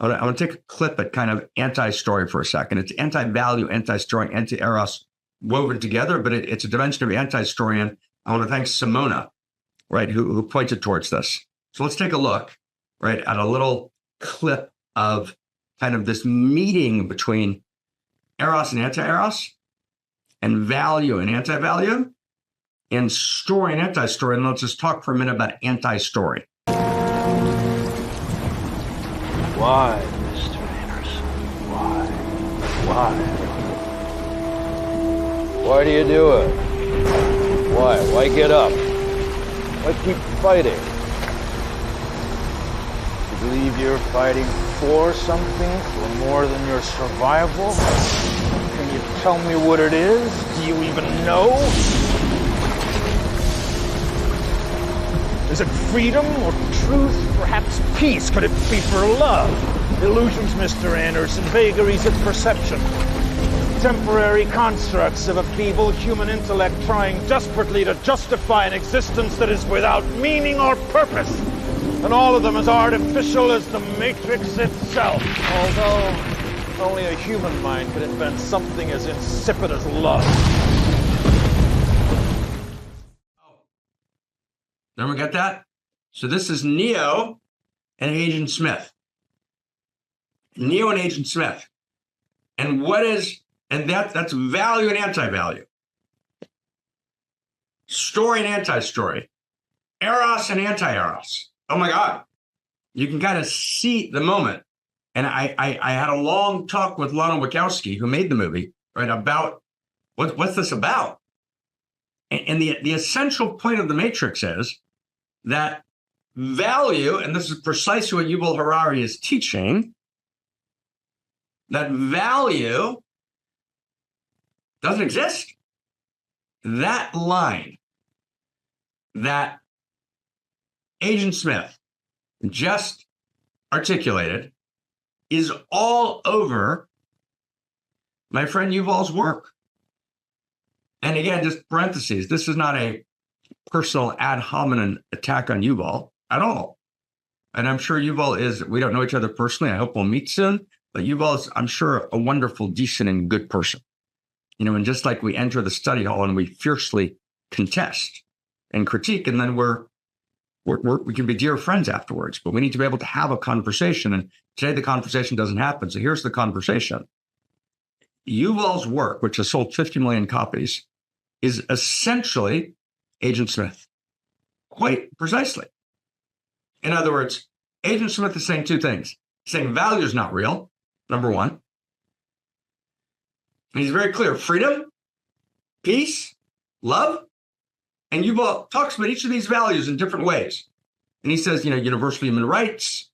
I want to take a clip at kind of anti-story for a second. It's anti-value, anti-story, anti-eros woven together, but it's a dimension of anti-story. And I want to thank Simona, right, who pointed towards this. So let's take a look, right, at a little clip of kind of this meeting between eros and anti-eros, and value and anti-value, and story and anti-story. And let's just talk for a minute about anti-story. Why, Mr. Anderson? Why? Why do you do it? Why? Why get up? Why keep fighting? You believe you're fighting for something, for more than your survival? Can you tell me what it is? Do you even know? Is it freedom or truth? Perhaps peace? Could it be for love? Illusions, Mr. Anderson, vagaries of perception. Temporary constructs of a feeble human intellect trying desperately to justify an existence that is without meaning or purpose. And all of them as artificial as the Matrix itself. Although only a human mind could invent something as insipid as love. Everyone get that? So this is Neo and Agent Smith. Neo and Agent Smith. And that's value and anti-value. Story and anti-story. Eros and anti-Eros. Oh my God. You can kind of see the moment. And I had a long talk with Lana Wachowski, who made the movie, right, about what's this about? And the essential point of the Matrix is that value, and this is precisely what Yuval Harari is teaching, that value doesn't exist. That line that Agent Smith just articulated is all over my friend Yuval's work. And again, just parentheses, this is not a personal ad hominem attack on Yuval at all. And I'm sure Yuval we don't know each other personally. I hope we'll meet soon. But Yuval is, I'm sure, a wonderful, decent, and good person. You know, and just like we enter the study hall and we fiercely contest and critique, and then we can be dear friends afterwards. But we need to be able to have a conversation. And today the conversation doesn't happen. So here's the conversation. Yuval's work, which has sold 50 million copies, is essentially Agent Smith. Quite precisely. In other words, Agent Smith is saying two things. He's saying value is not real, number one. And he's very clear. Freedom, peace, love. And Yuval talks about each of these values in different ways. And he says, universal human rights,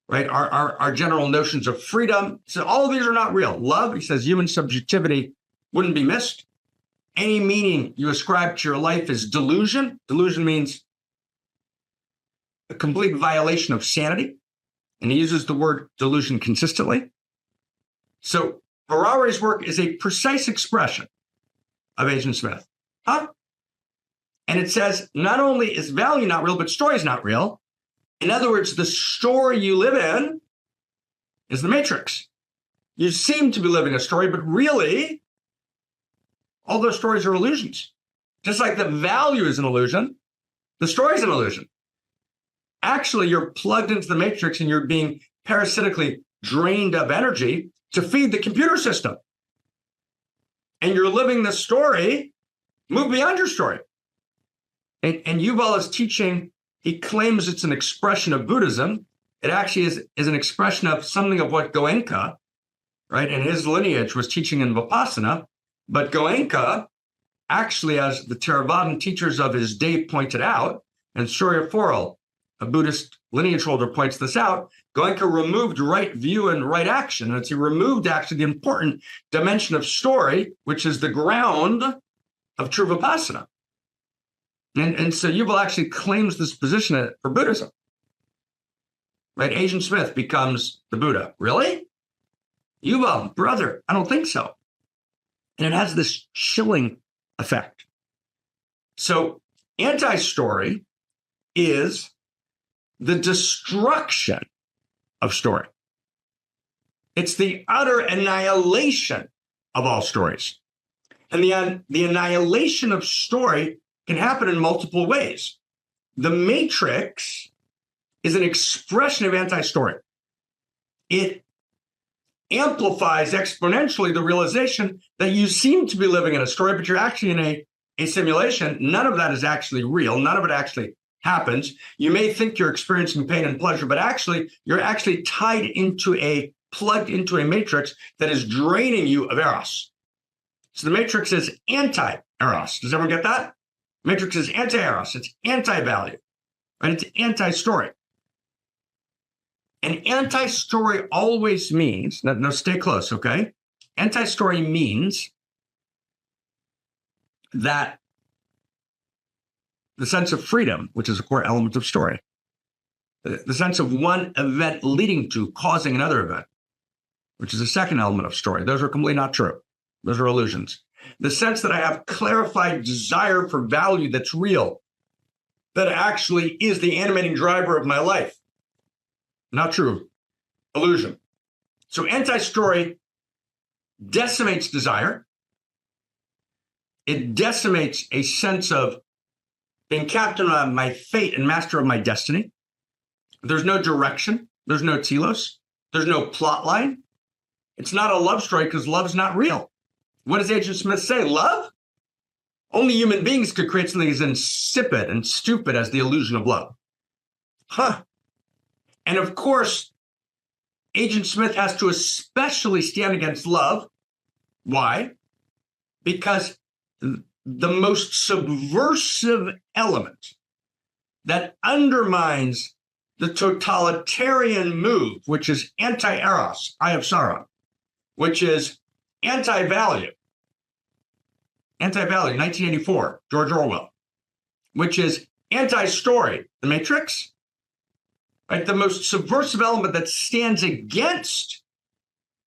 right? Our general notions of freedom. So all of these are not real. Love, he says, human subjectivity wouldn't be missed. Any meaning you ascribe to your life is delusion. Delusion means a complete violation of sanity. And he uses the word delusion consistently. So Harari's work is a precise expression of Agent Smith. Huh? And it says not only is value not real, but story is not real. In other words, the story you live in is the Matrix. You seem to be living a story, but really, all those stories are illusions. Just like the value is an illusion, the story is an illusion. Actually, you're plugged into the Matrix and you're being parasitically drained of energy to feed the computer system. And you're living the story, move beyond your story. And Yuval is teaching, he claims it's an expression of Buddhism. It actually is an expression of something of what Goenka, right, and his lineage was teaching in Vipassana. But Goenka, actually, as the Theravadan teachers of his day pointed out, and Surya Foral, a Buddhist lineage holder, points this out, Goenka removed right view and right action. And he removed actually the important dimension of story, which is the ground of true Vipassana. And so Yuval actually claims this position for Buddhism. Right? Agent Smith becomes the Buddha. Really? Yuval, brother, I don't think so. And it has this chilling effect. So anti-story is the destruction of story. It's the utter annihilation of all stories. And the annihilation of story can happen in multiple ways. The Matrix is an expression of anti-story. It amplifies exponentially the realization that you seem to be living in a story, but you're actually in a simulation. None of that is actually real. None of it actually happens. You may think you're experiencing pain and pleasure, but actually you're actually plugged into a matrix that is draining you of Eros. So the Matrix is anti-Eros. Does everyone get that? Matrix is anti-Eros. It's anti-value, right? It's anti-story. And anti-story always means, now stay close, okay? Anti-story means that the sense of freedom, which is a core element of story, the sense of one event leading to causing another event, which is a second element of story. Those are completely not true. Those are illusions. The sense that I have clarified desire for value that's real, that actually is the animating driver of my life. Not true. Illusion. So anti-story decimates desire. It decimates a sense of being captain of my fate and master of my destiny. There's no direction. There's no telos. There's no plot line. It's not a love story because love's not real. What does Agent Smith say? Love? Only human beings could create something as insipid and stupid as the illusion of love. Huh. And of course, Agent Smith has to especially stand against love. Why? Because the most subversive element that undermines the totalitarian move, which is anti-Eros, Eye of Sauron, which is anti-value, 1984, George Orwell, which is anti-story, The Matrix, right? The most subversive element that stands against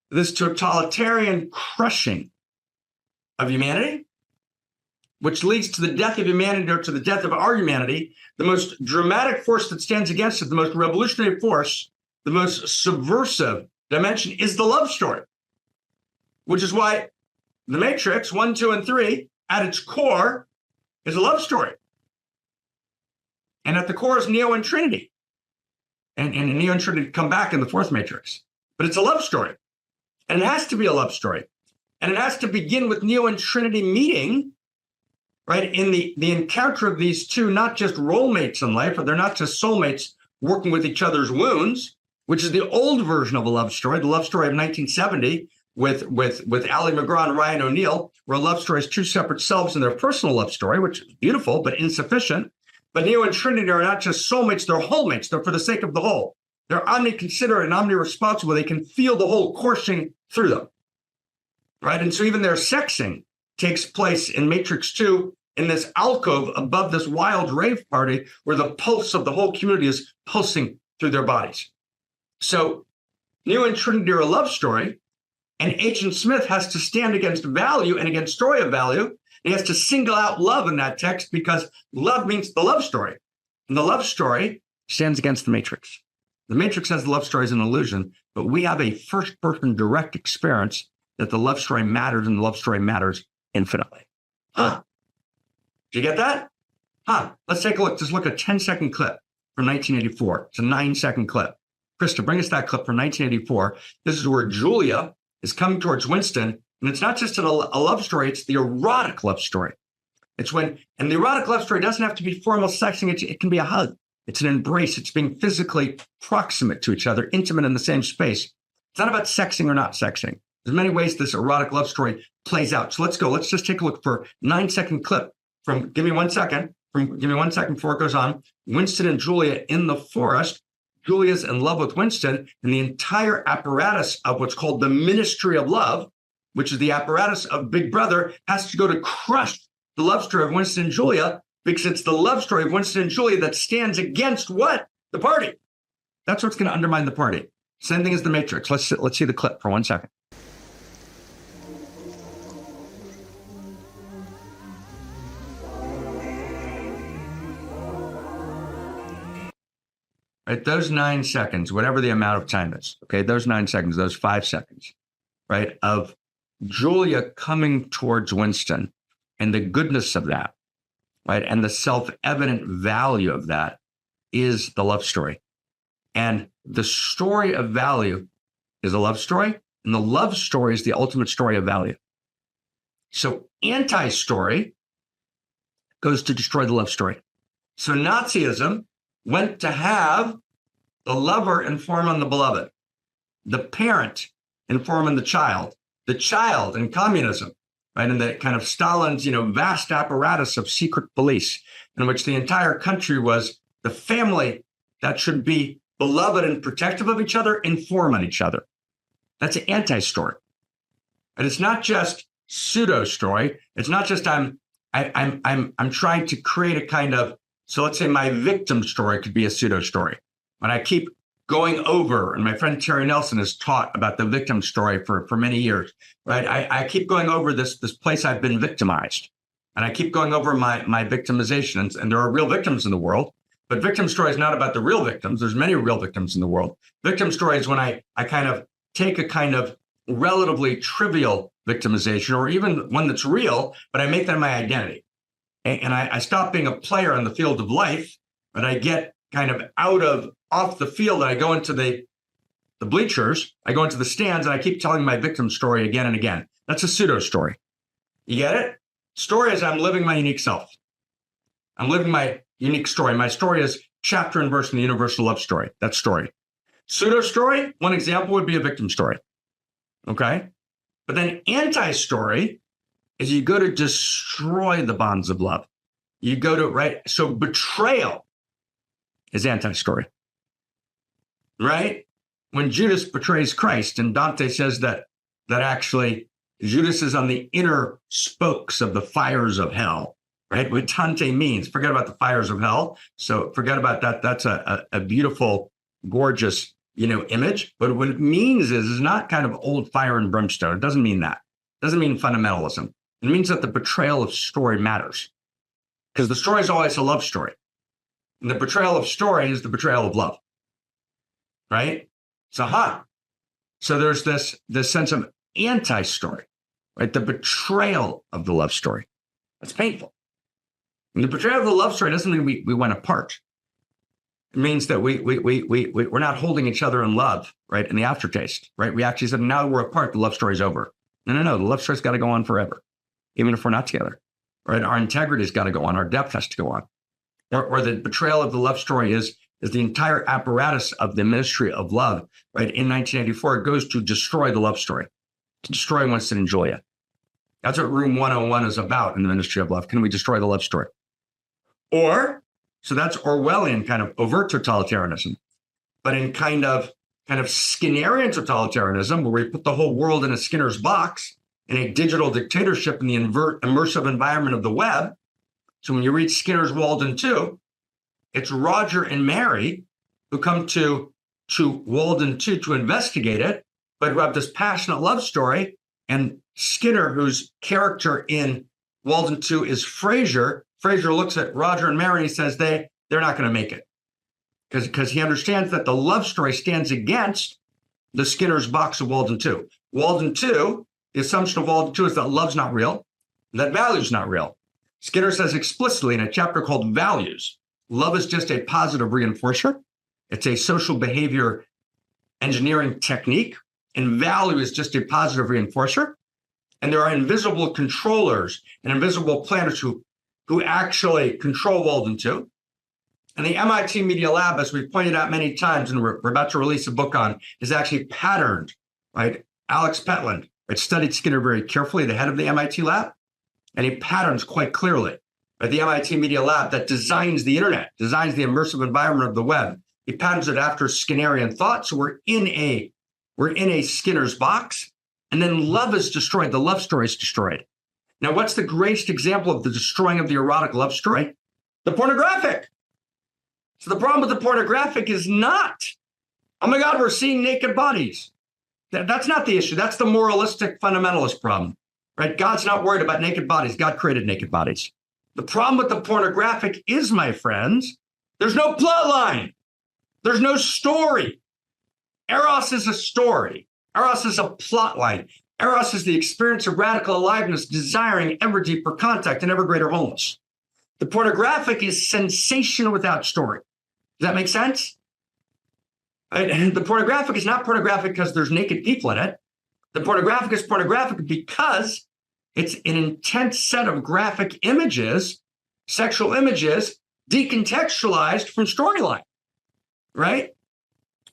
this totalitarian crushing of humanity, which leads to the death of humanity or to the death of our humanity, the most dramatic force that stands against it, the most revolutionary force, the most subversive dimension is the love story, which is why The Matrix 1, 2, and 3 at its core is a love story. And at the core is Neo and Trinity. And Neo and Trinity come back in the fourth Matrix. But it's a love story. And it has to be a love story. And it has to begin with Neo and Trinity meeting, right, in the encounter of these two, not just role mates in life, or they're not just soulmates working with each other's wounds, which is the old version of a love story, the love story of 1970 with Ali McGraw and Ryan O'Neal, where a love story is two separate selves in their personal love story, which is beautiful, but insufficient. But Neo and Trinity are not just soulmates, they're wholemates. They're for the sake of the whole. They're omniconsiderate and omniresponsible. They can feel the whole coursing through them, right? And so even their sexing takes place in Matrix 2 in this alcove above this wild rave party where the pulse of the whole community is pulsing through their bodies. So Neo and Trinity are a love story, and Agent Smith has to stand against value and against story of value. He has to single out love in that text because love means the love story. And the love story stands against the Matrix. The Matrix has the love story as an illusion, but we have a first-person direct experience that the love story matters and the love story matters infinitely. Huh. Did you get that? Huh. Let's take a look. Just look at a 10-second clip from 1984. It's a 9-second clip. Krista, bring us that clip from 1984. This is where Julia is coming towards Winston, and it's not just a love story, it's the erotic love story. It's when, and the erotic love story doesn't have to be formal sexing, it can be a hug. It's an embrace. It's being physically proximate to each other, intimate in the same space. It's not about sexing or not sexing. There's many ways this erotic love story plays out. So let's go. Let's just take a look for a 9-second clip from, give me 1 second before it goes on. Winston and Julia in the forest. Julia's in love with Winston, and the entire apparatus of what's called the Ministry of Love, which is the apparatus of Big Brother, has to go to crush the love story of Winston and Julia, because it's the love story of Winston and Julia that stands against what? The party. That's what's going to undermine the party. Same thing as the Matrix. Let's see the clip for 1 second. Right, those 9 seconds, whatever the amount of time is, okay, those 9 seconds, those 5 seconds, right, of Julia coming towards Winston and the goodness of that, right, and the self-evident value of that is the love story. And the story of value is a love story, and the love story is the ultimate story of value. So anti-story goes to destroy the love story. So Nazism went to have the lover inform on the beloved, the parent inform on the child in communism right? And the kind of Stalin's, vast apparatus of secret police in which the entire country was the family that should be beloved and protective of each other, inform on each other. That's an anti-story. And it's not just pseudo-story. It's not just I'm trying to create a kind of, so let's say my victim story could be a pseudo-story. And I keep going over, and my friend Terry Nelson has taught about the victim story for many years, right? I keep going over this place I've been victimized. And I keep going over my victimization. And there are real victims in the world, but victim story is not about the real victims. There's many real victims in the world. Victim story is when I kind of take a kind of relatively trivial victimization, or even one that's real, but I make that my identity. And I stop being a player in the field of life, but I get kind of off the field, and I go into the bleachers, I go into the stands, and I keep telling my victim story again and again. That's a pseudo story. You get it? Story is I'm living my unique self. I'm living my unique story. My story is chapter and verse in the universal love story. That's story. Pseudo story, one example would be a victim story. Okay? But then anti-story is you go to destroy the bonds of love. You go to, right? So betrayal is anti-story. Right? When Judas betrays Christ, and Dante says that actually Judas is on the inner spokes of the fires of hell, right? What Dante means, forget about the fires of hell. So forget about that. That's a beautiful, gorgeous, image. But what it means is not kind of old fire and brimstone. It doesn't mean that. It doesn't mean fundamentalism. It means that the betrayal of story matters, because the story is always a love story. And the betrayal of story is the betrayal of love, right? So there's this sense of anti-story, right? The betrayal of the love story. That's painful. And the betrayal of the love story doesn't mean we went apart. It means that we're not holding each other in love, right? In the aftertaste, right? We actually said, now we're apart, the love story's over. No. The love story's got to go on forever, even if we're not together, right? Our integrity's got to go on. Our depth has to go on. Or the betrayal of the love story is the entire apparatus of the ministry of love, right? In 1984, it goes to destroy the love story, to destroy wants to enjoy it. That's what Room 101 is about in the ministry of love. Can we destroy the love story? Or, so that's Orwellian kind of overt totalitarianism, but in kind of Skinnerian totalitarianism, where we put the whole world in a Skinner's box, in a digital dictatorship in the immersive environment of the web. So when you read Skinner's Walden 2, it's Roger and Mary who come to Walden 2 to investigate it, but who have this passionate love story. And Skinner, whose character in Walden 2 is Fraser looks at Roger and Mary and he says they're not going to make it. Because he understands that the love story stands against the Skinner's box of Walden 2. Walden 2, the assumption of Walden 2 is that love's not real, that value's not real. Skinner says explicitly in a chapter called Values, love is just a positive reinforcer. It's a social behavior engineering technique, and value is just a positive reinforcer. And there are invisible controllers and invisible planners who actually control Walden 2. And the MIT Media Lab, as we've pointed out many times, and we're about to release a book on, is actually patterned, right? Alex Petland, right, studied Skinner very carefully, the head of the MIT lab, and he patterns quite clearly. Right? The MIT Media Lab that designs the internet, designs the immersive environment of the web, he patterns it after Skinnerian thought. So we're in a Skinner's box, and then love is destroyed. The love story is destroyed. Now, what's the greatest example of the destroying of the erotic love story? The pornographic. So the problem with the pornographic is not, oh my God, we're seeing naked bodies. That's not the issue. That's the moralistic fundamentalist problem, right? God's not worried about naked bodies. God created naked bodies. The problem with the pornographic is, my friends, there's no plot line. There's no story. Eros is a story. Eros is a plot line. Eros is the experience of radical aliveness, desiring ever deeper contact and ever greater wholeness. The pornographic is sensation without story. Does that make sense? And the pornographic is not pornographic because there's naked people in it. The pornographic is pornographic because it's an intense set of graphic images, sexual images, decontextualized from storyline, right?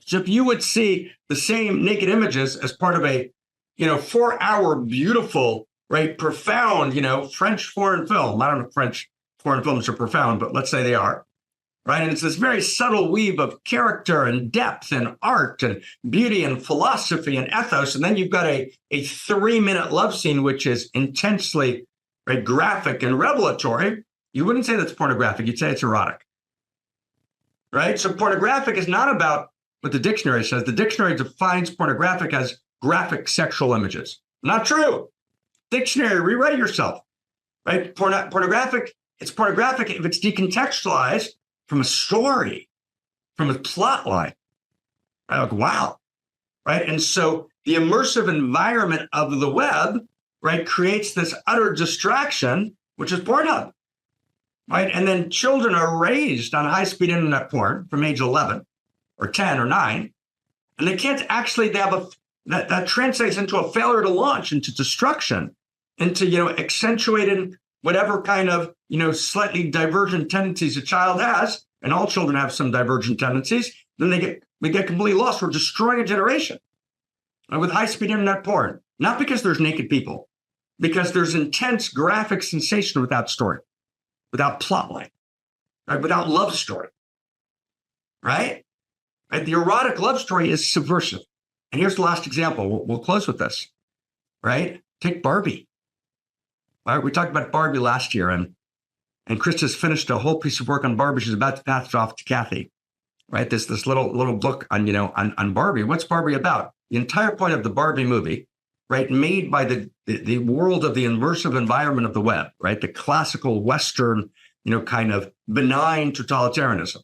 So if you would see the same naked images as part of a 4-hour beautiful right, profound, French foreign film. I don't know if French foreign films are profound, but let's say they are, right? And it's this very subtle weave of character and depth and art and beauty and philosophy and ethos. And then you've got a 3-minute love scene, which is intensely, right, graphic and revelatory. You wouldn't say that's pornographic. You'd say it's erotic, right? So pornographic is not about what the dictionary says. The dictionary defines pornographic as graphic sexual images. Not true. Dictionary, rewrite yourself, right? Pornographic, it's pornographic if it's decontextualized from a story, from a plot line. Right? Like, wow, right? And so the immersive environment of the web, right, creates this utter distraction, which is Pornhub, right? And then children are raised on high-speed internet porn from age 11 or 10 or 9, and they can't actually, that translates into a failure to launch, into destruction, into, accentuated whatever kind of, slightly divergent tendencies a child has, and all children have some divergent tendencies, then we get completely lost. We're destroying a generation with high-speed internet porn, not because there's naked people, because there's intense graphic sensation without story, without plotline, right? Without love story, right? The erotic love story is subversive. And here's the last example. We'll close with this, right? Take Barbie. All right, we talked about Barbie last year, and Krista's finished a whole piece of work on Barbie. She's about to pass it off to Kathy, right? This little book on, on Barbie. What's Barbie about? The entire point of the Barbie movie, right, made by the world of the immersive environment of the web, right? The classical Western, kind of benign totalitarianism,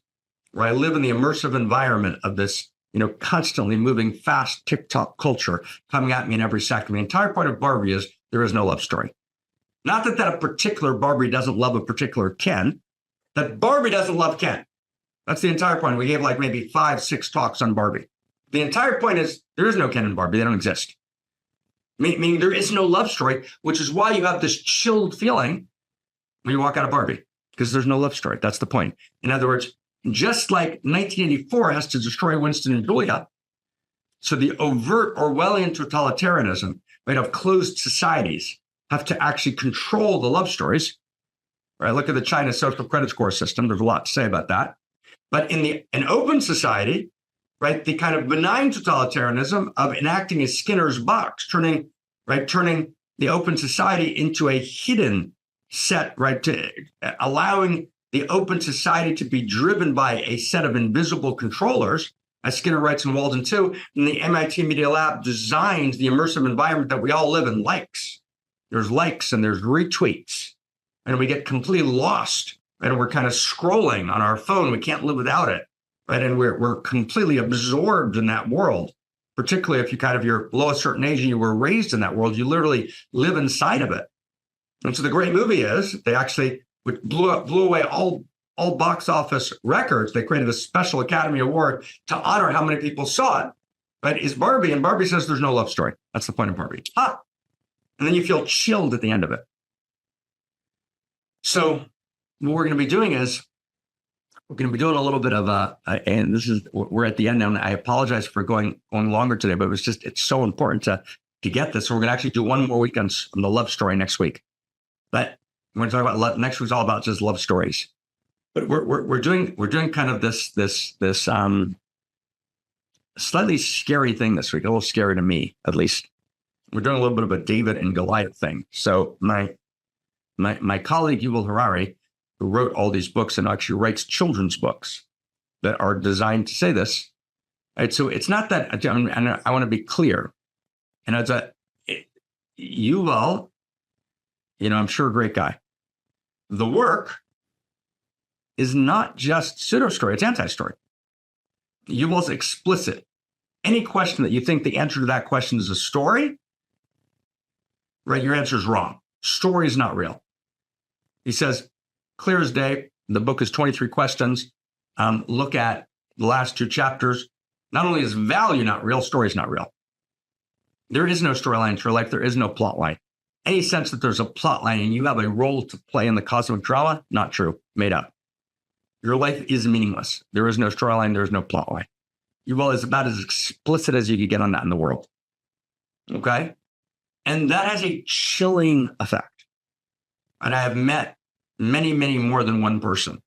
where I live in the immersive environment of this, constantly moving fast TikTok culture coming at me in every second. The entire point of Barbie is there is no love story. Not that a particular Barbie doesn't love a particular Ken, that Barbie doesn't love Ken. That's the entire point. We gave like maybe 5-6 talks on Barbie. The entire point is there is no Ken and Barbie. They don't exist. Meaning there is no love story, which is why you have this chilled feeling when you walk out of Barbie, because there's no love story. That's the point. In other words, just like 1984 has to destroy Winston and Julia, so the overt Orwellian totalitarianism, right, of closed societies have to actually control the love stories. Right? Look at the China social credit score system. There's a lot to say about that. But in an open society, right, the kind of benign totalitarianism of enacting a Skinner's box, turning the open society into a hidden set, right, to allowing the open society to be driven by a set of invisible controllers, as Skinner writes in Walden 2, and the MIT Media Lab designs the immersive environment that we all live in. There's likes and there's retweets, and we get completely lost, right? And we're kind of scrolling on our phone. We can't live without it, right? And we're completely absorbed in that world, particularly if you're below a certain age and you were raised in that world. You literally live inside of it. And so the great movie is they actually blew away all box office records. They created a special Academy Award to honor how many people saw it, right? Is Barbie, and Barbie says there's no love story. That's the point of Barbie. And then you feel chilled at the end of it. So what we're going to be doing is we're going to be doing a little bit of and we're at the end now, and I apologize for going longer today, but it's so important to get this. So we're going to actually do one more week on the love story next week. But we're going to talk about love. Next week's all about just love stories. But we're doing kind of this slightly scary thing this week, a little scary to me, at least. We're doing a little bit of a David and Goliath thing. So my colleague Yuval Harari, who wrote all these books and actually writes children's books that are designed to say this, right? So it's not that, and I want to be clear. And Yuval, I'm sure a great guy. The work is not just pseudo-story, it's anti-story. Yuval's explicit. Any question that you think the answer to that question is a story, right, your answer is wrong. Story is not real. He says, clear as day, the book is 23 questions. Look at the last 2 chapters. Not only is value not real, story is not real. There is no storyline to your life. There is no plot line. Any sense that there's a plot line and you have a role to play in the cosmic drama, not true, made up. Your life is meaningless. There is no storyline. There is no plot line. Yuval is about as explicit as you could get on that in the world. Okay? And that has a chilling effect. And I have met many, many more than one person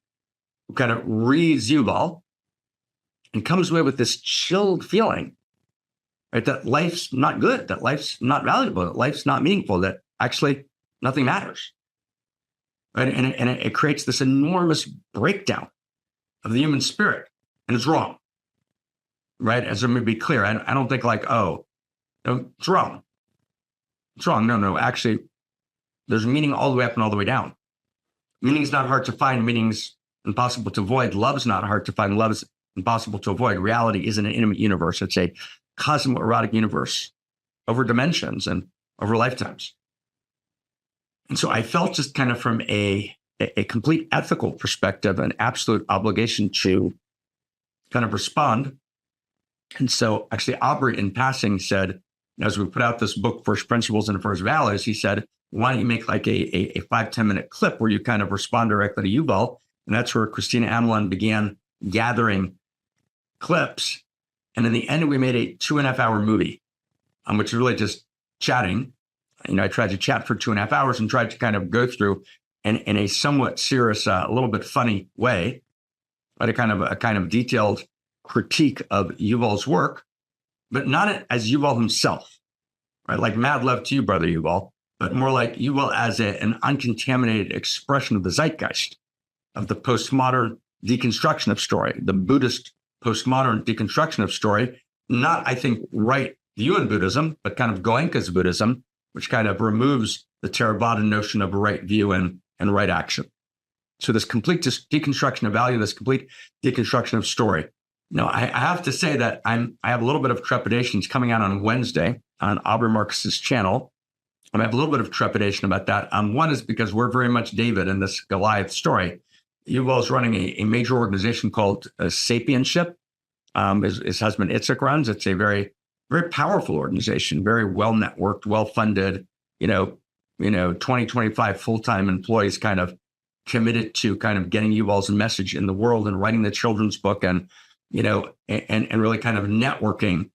who kind of reads Yuval and comes away with this chilled feeling, right? That life's not good, that life's not valuable, that life's not meaningful, that actually nothing matters. Right? And it creates this enormous breakdown of the human spirit. And it's wrong. Right? As let me be clear, I don't think like, oh, no, it's wrong. It's wrong. No. Actually, there's meaning all the way up and all the way down. Meaning's not hard to find. Meaning's impossible to avoid. Love's not hard to find. Love's impossible to avoid. Reality isn't an intimate universe. It's a cosmo-erotic universe over dimensions and over lifetimes. And so I felt just kind of from a complete ethical perspective, an absolute obligation to kind of respond. And so actually Aubrey in passing said, as we put out this book, First Principles and First Values, he said, why don't you make like a 5-10 minute clip where you kind of respond directly to Yuval? And that's where Christina Amelin began gathering clips. And in the end, we made a 2.5 hour movie, which is really just chatting. I tried to chat for 2.5 hours and tried to kind of go through in a somewhat serious, a little bit funny way, but a kind of detailed critique of Yuval's work, but not as Yuval himself, right? Like mad love to you, brother Yuval, but more like Yuval as an uncontaminated expression of the zeitgeist of the postmodern deconstruction of story, the Buddhist postmodern deconstruction of story, not, I think, right view in Buddhism, but kind of Goenka's Buddhism, which kind of removes the Theravada notion of right view and right action. So this complete deconstruction of value, this complete deconstruction of story. Now, I have to say that I have a little bit of trepidations coming out on Wednesday on Aubrey Marcus's channel. I have a little bit of trepidation about that. One is because we're very much David in this Goliath story. Yuval is running a major organization called Sapienship. His husband Itzik runs. It's a very, very powerful organization, very well networked, well funded. 20-25 full-time employees kind of committed to kind of getting Yuval's message in the world and writing the children's book and really kind of networking,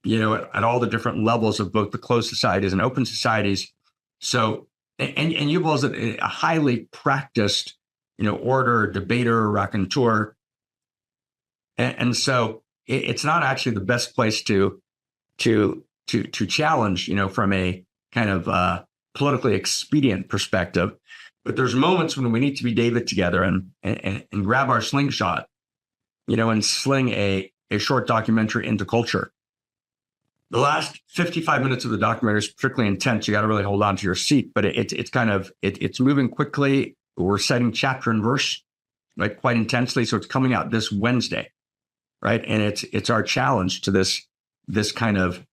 at all the different levels of both the closed societies and open societies. So, and Yuval's a highly practiced, orator, debater, raconteur. And so it's not actually the best place to challenge, from a kind of politically expedient perspective. But there's moments when we need to be David together and grab our slingshot, and sling a short documentary into culture. The last 55 minutes of the documentary is particularly intense. You got to really hold on to your seat, but it's moving quickly. We're setting chapter and verse, right, quite intensely. So it's coming out this Wednesday, right? And it's our challenge to this kind of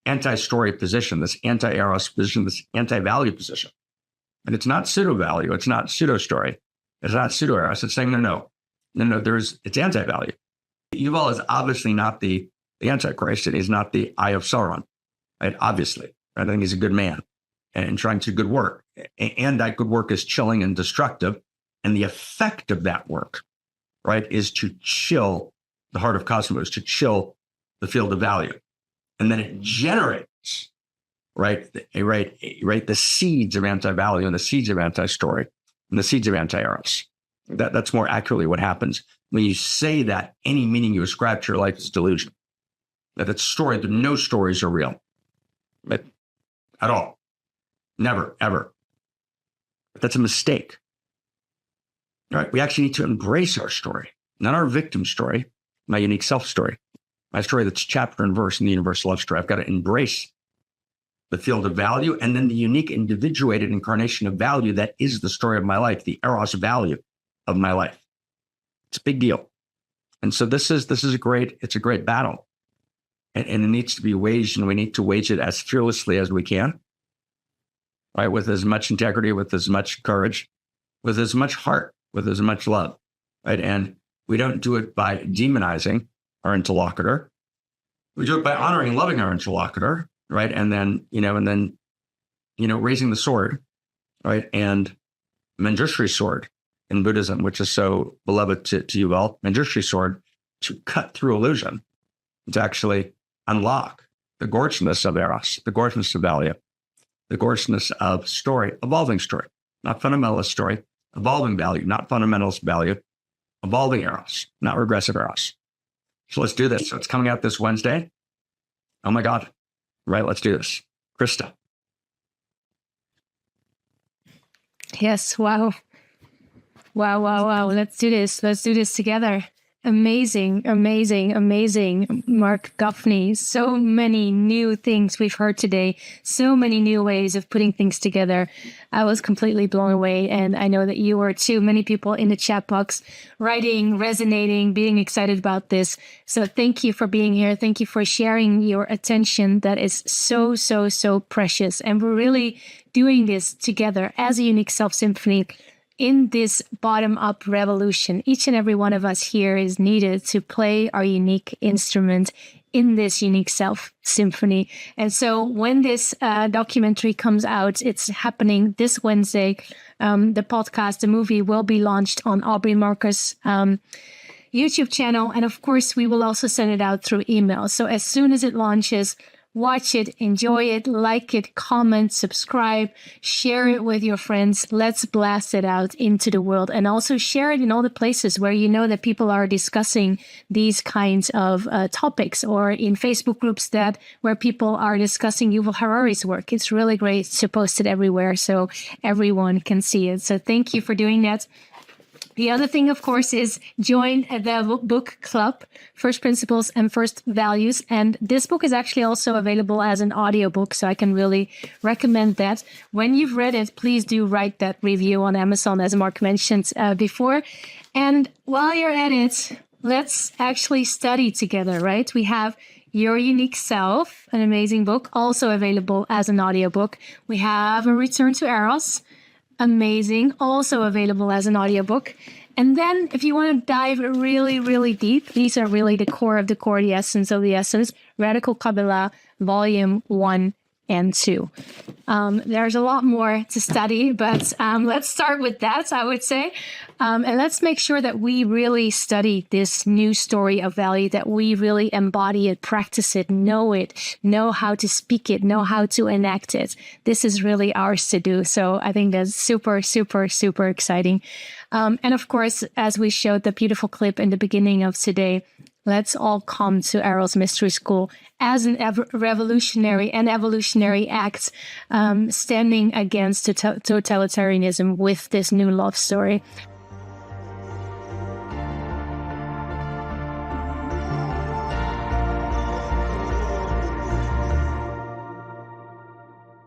anti-story position, this anti-Eros position, this anti-value position. And it's not pseudo-value. It's not pseudo-story. It's not pseudo-Eros. It's saying, no, it's anti-value. Yuval is obviously not the Antichrist, and he's not the Eye of Sauron, right? Obviously, right? I think he's a good man and trying to do good work. And that good work is chilling and destructive. And the effect of that work, right, is to chill the heart of cosmos, to chill the field of value. And then it generates, the seeds of anti-value and the seeds of anti-story and the seeds of anti-Eros. That's more accurately what happens when you say that any meaning you ascribe to your life is delusion. That story, that no stories are real, right? At all. Never, ever. But that's a mistake. All right, we actually need to embrace our story, not our victim story, my unique self story, my story that's chapter and verse in the universal love story. I've got to embrace the field of value and then the unique individuated incarnation of value that is the story of my life, the Eros value of my life. It's a big deal. And so this is a great battle. And it needs to be waged, and we need to wage it as fearlessly as we can, right? With as much integrity, with as much courage, with as much heart, with as much love, right? And we don't do it by demonizing our interlocutor. We do it by honoring and loving our interlocutor, right? And then, raising the sword, right? And Manjushri sword in Buddhism, which is so beloved to Yuval, Manjushri sword, to cut through illusion, to actually unlock the gorgeousness of Eros, the gorgeousness of value, the gorgeousness of story, evolving story, not fundamentalist story, evolving value, not fundamentalist value, evolving Eros, not regressive Eros. So let's do this. So it's coming out this Wednesday. Oh my God. Right. Let's do this. Krista. Yes. Wow. Wow, wow, wow. Let's do this. Let's do this together. Amazing, amazing, amazing. Marc Gafni. So many new things we've heard today. So many new ways of putting things together. I was completely blown away. And I know that you were too. Many people in the chat box writing, resonating, being excited about this. So thank you for being here. Thank you for sharing your attention. That is so, so, so precious. And we're really doing this together as a Unique Self Symphony in this bottom-up revolution. Each and every one of us here is needed to play our unique instrument in this Unique Self Symphony. And so when this documentary comes out, it's happening this Wednesday. The podcast, the movie will be launched on Aubrey Marcus' YouTube channel. And of course, we will also send it out through email. So as soon as it launches, watch it, enjoy it, like it, comment, subscribe, share it with your friends. Let's blast it out into the world, and also share it in all the places where you know that people are discussing these kinds of topics, or in Facebook groups where people are discussing Yuval Harari's work. It's really great to post it everywhere so everyone can see it. So thank you for doing that. The other thing, of course, is join the book club, First Principles and First Values. And this book is actually also available as an audiobook, so I can really recommend that. When you've read it, please do write that review on Amazon, as Marc mentioned before. And while you're at it, let's actually study together, right? We have Your Unique Self, an amazing book, also available as an audiobook. We have A Return to Eros, amazing, also available as an audiobook. And then if you want to dive really, really deep, these are really the core of the core, the essence of the essence, Radical Kabbalah, Volume 1 and 2. There's a lot more to study, but let's start with that, I would say. And let's make sure that we really study this new story of value, that we really embody it, practice it, know how to speak it, know how to enact it. This is really ours to do. So I think that's super, super, super exciting. And of course, as we showed the beautiful clip in the beginning of today, let's all come to Eros Mystery School as an revolutionary and evolutionary act, standing against totalitarianism with this new love story.